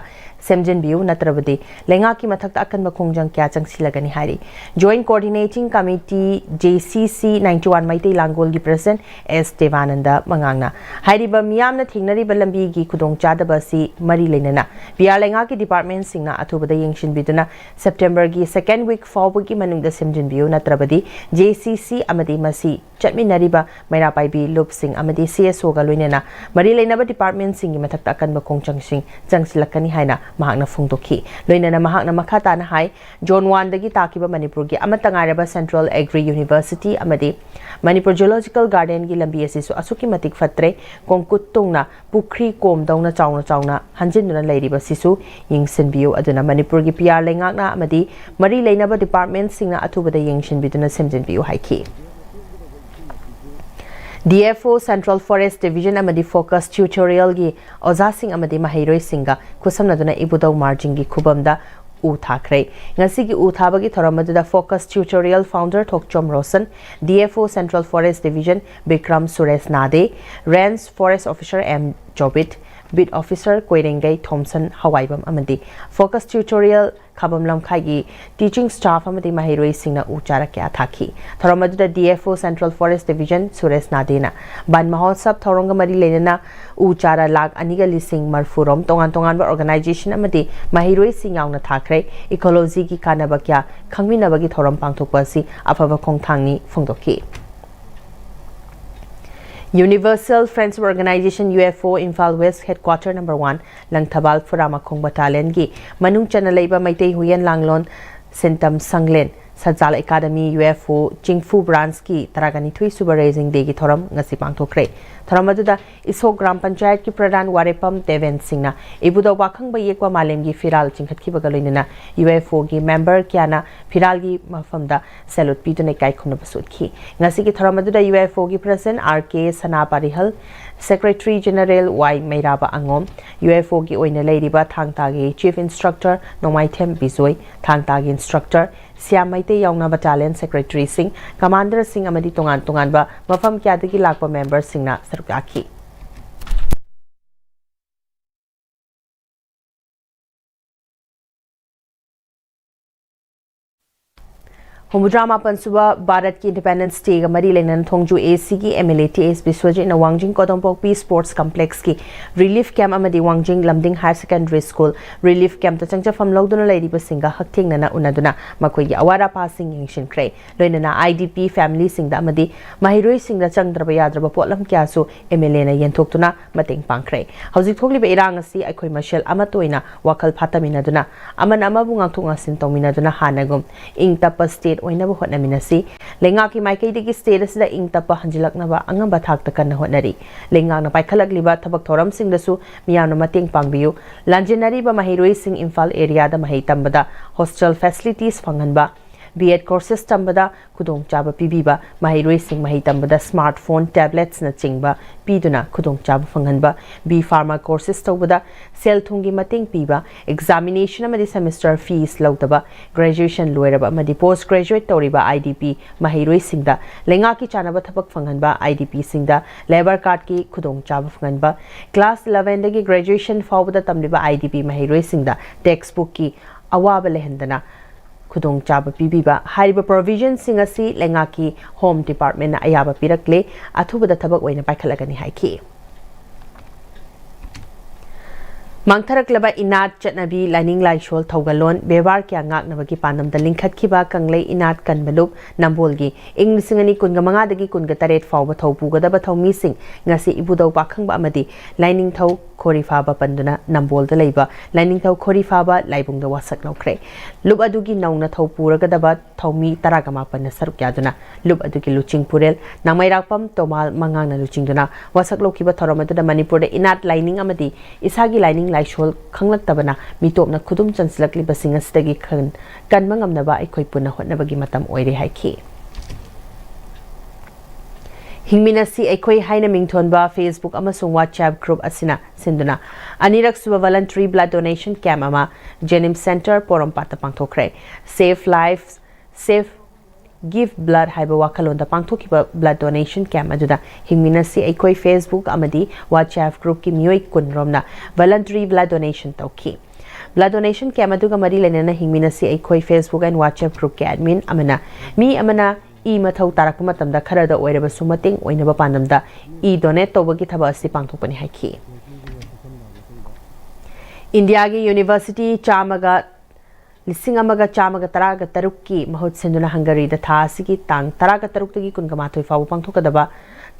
semjin biu natrabadi lenga ki mathak akan makhongjang kya changsilagani hari Joint Coordinating Committee JCC 91 maitei Langol gi President S Devananda mangangna hariba miyamna thingnari ba lambi gi khudong chadaba si mari leinana biar lenga ki department singna athubada yengshin biduna September gi second week fawba ki manungda semjin biu natrabadi JCC amadi masi chatminariba mairapai bi loop sing amadi CSO ga loinena mari leinaba department sing gi mathak akan bakong changsing changsilakani haina mahakna phungdokhi loinena mahakna makhata na hai John 1 dagi takiba Manipur gi amatangaraba Central Agri University amadi Manipur Zoological Garden gi lambi asisu asuki matik fatre kongkut tungna pukri kom dongna chauna hanjinuna leiriba sisu yingsin biu aduna Manipur gi PR lengakna amadi mari leinaba department singna athubada yengshin biduna semjin biu haiki DFO Central Forest Division amadi focus tutorial gi oza sing amadi mahairoi singa kusamnaduna ibudau margin gi khubamda u thakre ngasi gi u thabagi thoramadu focus tutorial founder Thokchom Rosen DFO Central Forest Division Bikram Suresh Nade Range Forest Officer M Jobit Bid Officer Koirengai Thompson Hawaibam amadi focus tutorial Khabam Lamkhai gi teaching staff amadi mahiroi singna uchara kya thaki thoramadu DFO Central Forest Division Suresh Nadena ban mahotsab thoronga mari lenana uchara lag aniga lising marfurom tongan ba organization amadi mahiroi sing yauna thakre ecology gi kanaba kya khangmina bagi thoram pangthokpa si afaba khongthangni phungdoki Universal Friendship Organization UFO Imphal West Headquarter number 1 Langthabal Furamakong Battalion gi manung chana leiba maitei huyan langlon sentam sanglen Sajal Academy UFO Chingfu branch ki taragani thui suba raising day gi thoram ngasi pangthokre thoramadu Isok Gram Panchayat ki pradhan Warepam Deven Singna ibudo wakhang ba yekwa malem gi firal chingkhat ki bagaloinena UFO gi member kyana firal gi mafamda salute pidune kai khuna basut ki ngasi ki thoramadu UFO gi president RK Sana Parihal Secretary General Y Meiraba Angom UFO gi oina leiriba thangta gi Chief Instructor Nomaithem Bizoi thangta gi instructor Siam Maite Yauna Battalion Secretary Singh Commander Singh amadi tongan ba mafam kyadagi lakpa member Singh na sarukaki Humudrama Pansuba Bharat ki Independence Day Mari Lenan Thongju AC ki MLA TS Biswajit na Wangjing Kodompokpi Sports Complex ki Relief Camp amadi Wangjing Lamding Higher Secondary School Relief Camp ta changcha famlogduna leiriba singa hakthengna na unaduna makoi gi awara passing yengshin kre loinana IDP family singda amadi mahiroi singda changdraba yadraba potlam kyasu MLA na yentoktuna mateng pangkre hauzik thokliba irang asi akhoi mashel amatoina wakal phatamina duna aman amabu ngangthonga sin tongmina duna hanagum ingtapa state oinabu hotnaminasi lenga ki maikei digi status da ingtapa hanjilaknaba angamba thakta kanna hotnari lenga na paikhalakliba thabak thoram singdasu miyamna mateng pangbiu lanjinari ba mahiroi sing Imphal area da mahei tambada hostel facilities phanganba B.Ed courses tambada kudong chaba pibiba mahiroi sing mahei tambada smartphone tablets na chingba piduna kudong chaba phanganba B Pharma courses tawbada sel thungi mateng piba examination amadi semester fees lautaba graduation loiraba amadi post graduate toriba IDP mahiroi singda lenga ki chanaba thabak phanganba IDP singda labor card ki kudong chaba phanganba class 11 dagi graduation fawbada tamliba IDP mahiroi singda textbook ki awaba lehendana Kudong chaba pibiba hariba provision singasi lengaki home department na ayaba pirakle athubada thabak oina paikhalagani haiki Mangtharak inat chatnabi lining laishol thogalon bebar kya ngaknabagi panamda linkhatkiba kanglei inat kanbalup nambolgi inglisingani kunga mangadagi kunga taret fawba thawpugadaba thawmi sing ngasi ibudau pakhangba amadi lining thaw khorifaba panduna nambolda leiba lining thaw khorifaba laibungda wasak nokre lup adugi nauna thawpuragadaba thawmi taragama panna saruk yaduna lup adugi luching purel namairakpam tomal mangangna luchingduna wasak lokiba thoramaduna manipur inat lining amadi isagi lining laishol khanglak tabana mitopna khudum chanslakli basing asdagi khan kanmangam naba aikoi punna hotnabagi matam oire haiki hingminasi aikoi haina mingthonba Facebook amasung WhatsApp group asina sinduna anirak suba voluntary blood donation camp ama Jenim Center Porompata pangthokre Safe Lives Safe Give Blood haiba wakalonda pangthokiba blood donation camp aduda hingminasi aikoi Facebook amadi WhatsApp group ki mioi kunromna voluntary blood donation tauki blood donation camp aduga mari lenena hingminasi aikoi Facebook and WhatsApp group ke admin amana I mathau tarakpa matamda kharada oiraba sumating oinaba panamda I donate tobagi thaba asi pangthokpani haiki India gi University chamaga lisingamaga chamaga taraga tarukki mahut senduna Hungary da tha asigi tang taraga taruktagi kungamathoi fawu pangthokadaba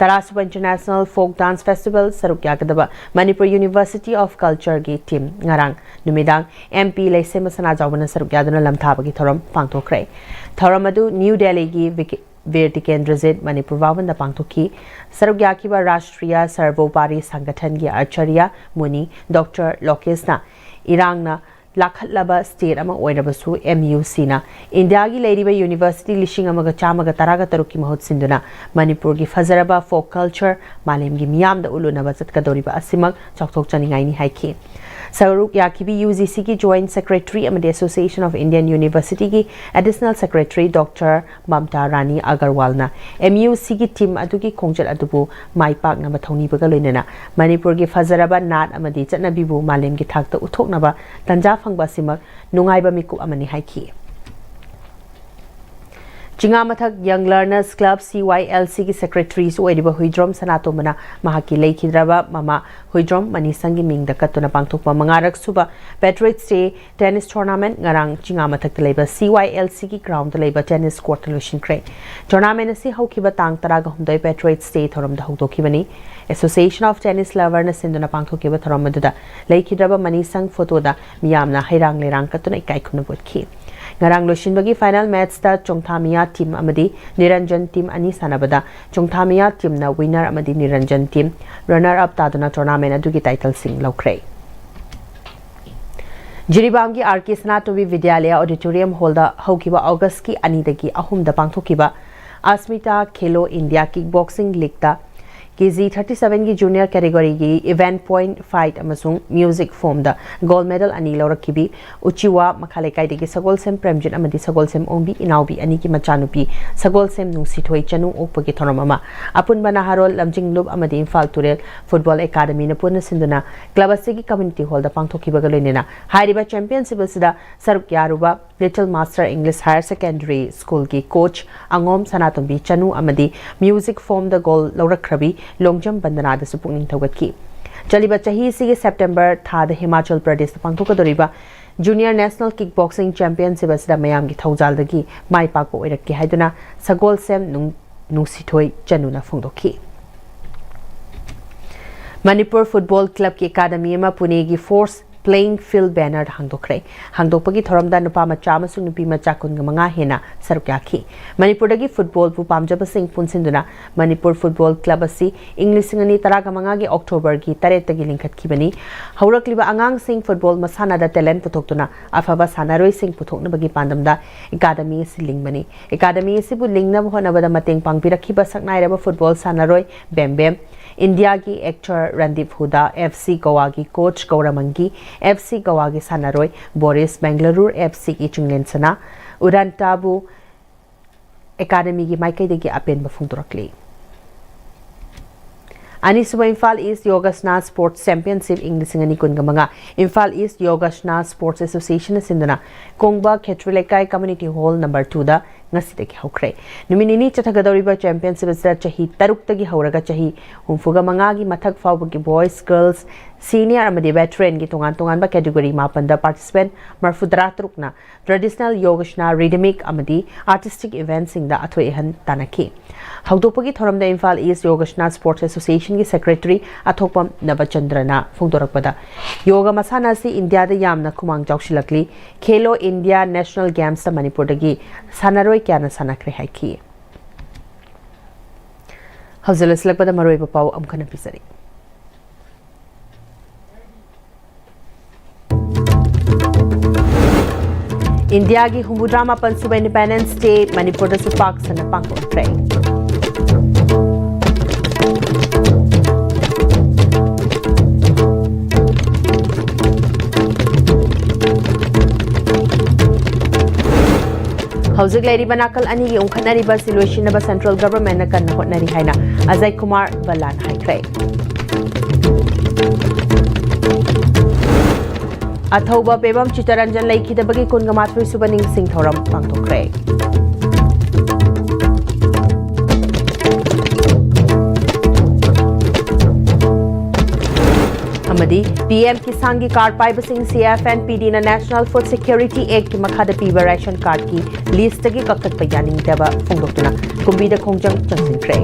Tarasuba International Folk Dance Festival Sarukyakadaba Manipur University of Culture gi team ngarang numidang MP Leisema Sana Jawbana Sarukyaduna lamthabagi thoram pangthokre thoramadu New Delhi gi Vertikendrazit Manipur Vavanda pangthoki Sarukyakiba Rashtriya Sarvopari Sangathan gi Acharya Muni Dr. Lokesna Irangna Lakhatlaba state ama oirabasu MUC na India gi leiriba University lishing amaga chamaga taraga taruki mahut sinduna Manipur gi fazaraba folk culture malem gi miyam da ulunaba chatkadoriba asimak chokthok chaningai ni haiki Saruk Yakibi UGC ki Joint Secretary amadi Association of Indian University ki Additional Secretary Dr. Mamta Rani Agarwal na MUC ki team adugi khongjal adubu maipak na mathoni baga loinana Manipur gi fazaraba nat amadi chatnabibu malem gi thakta uthoknaba tanja phangba simak nungaiba miku amani haiki Chingamathak Young Learners Club CYLC ki secretary su oiriba Huidrom Sanatomana mahaki leikidraba mama Huidrom Manisangi mingda katuna pangthokpa mangarak suba Patriots Day tennis tournament ngarang Chingamathak leba CYLC ki ground leba tennis court solution kre tournament asi haukiba tang taraga humdai Patriots Day thoram da hokdokibani Association of Tennis Lovers na sinduna pangthokiba thoram maduda leikidraba Manisang photo da miyamna hairang lerang katuna ikai khuna botki ngarang loshinbagi final match ta Chongthamia team amadi Niranjan team ani sanabada Chongthamia team na winner amadi Niranjan team runner up taduna tournament adugi title sing lokre Jiribam gi RK Sanatovi Vidyalaya Auditorium Hall da haukiba August ki ani dagi ahum da pangthokiba Asmita Khelo India Kickboxing League ta KG37 की junior category की event point fight amasung music form da gold medal ani laurakibi uchiwa makhalekai de sagolsem premjit amadi sagolsem ongbi inaubi ani ki machanupi sagolsem nungsithoi chanu okpagi thoramama apun bana harol lamjinglub amadi Imphal Turel football academy na puna sinduna club asigi community hall da pangthokiba galoinena hairiba championship sida saruk yaruba Little Master English Higher Secondary School ki coach Angom Sanatombi Chanu amadi music form da goal laurakrabi longjam bandana da supungning thawgatki chaliba chahi sigi September tha da Himachal Pradesh da pangthokadoriba Junior National Kickboxing Championship asida mayam gi thaujal dagi mai pako oirakki haiduna sagol sem nungsithoi chanu na phongdokki Manipur Football Club ki academy ma Pune gi Force playing field banner hangdokre hangdokpagi thoramda nupa macha amasung nupi macha kunga manga hena sarukyakhi Manipur dagi football pu pamjaba sing punsinduna Manipur Football Club asi English ngani taraga manga gi October gi taret tagi linkhatkibani haurakliba angang sing football masana da talent putoktuna afaba sanaroi sing puthokna bagi pandamda academy silingmani academy sibu lingna hona bada mateng pangpirakhiba saknairaba football sanaroi bembem India ki actor Randip Huda, FC Goa ki coach Gauramangi, FC Goa ki Sanaroi, Boris Bangalore FC ki Chunglen Sana, Urantabu Academy ki Maikai de ki apen bafungturakli. Ani suba Imphal East Yogasana Sports Championship English ngani kunga manga Imphal East Yogasana Sports Association sindana Kongba Khetrilekai Community Hall number 2 da ngasi de haukre numinini chathagadoriba championship sa chahi taruk tagi hauraga chahi humfuga manga gi mathak fawba gi boys girls senior amadi veteran gi tongan tongan ba category mapanda participant marfudra trukna traditional yogashna rhythmic amadi artistic events sing da athoi han tanaki hawdopagi thoramda Imphal East Yogashna Sports Association gi secretary athopam nabachandrana phongdorakpada yoga masana si India da yamna khumang jawshilakli Khelo India National Games ta Manipur dagi sanaroi kyana sanakre haiki hawzalaslakpada maroi pau amkhana pisari India की हुमुद्रामा पंसुबा independence day Manipur the सुपाक सन पांगथोक्रे हौजिक लेरिबा नाकल अनि की उंखनारिबा सिलुएशन बा central government न कन्न होटनरी हाइना Ajay Kumar Balan हाइख्रे अथौबा पेबम Chitranjan लेखिदबगी कुनगमाथ्रुई सुबनिंग Singh थौरम पांगथोक्रे अमदी PM किसान की card पाइबसिंग सीएफएन PD ना national food security act की मखादा पीबा रेशन कार्ड की लिस्ट की कक्कत यानिंगदबा फोंदोक्तुना कुंबीदा खोंजंग चंसिंख्रे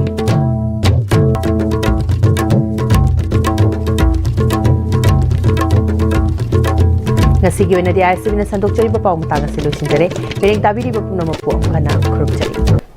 Nasi giwana di ISTV na sandok chari pa pao matanga silusin jare. Piring tabi di ba puno mapu ang kana kurub chari.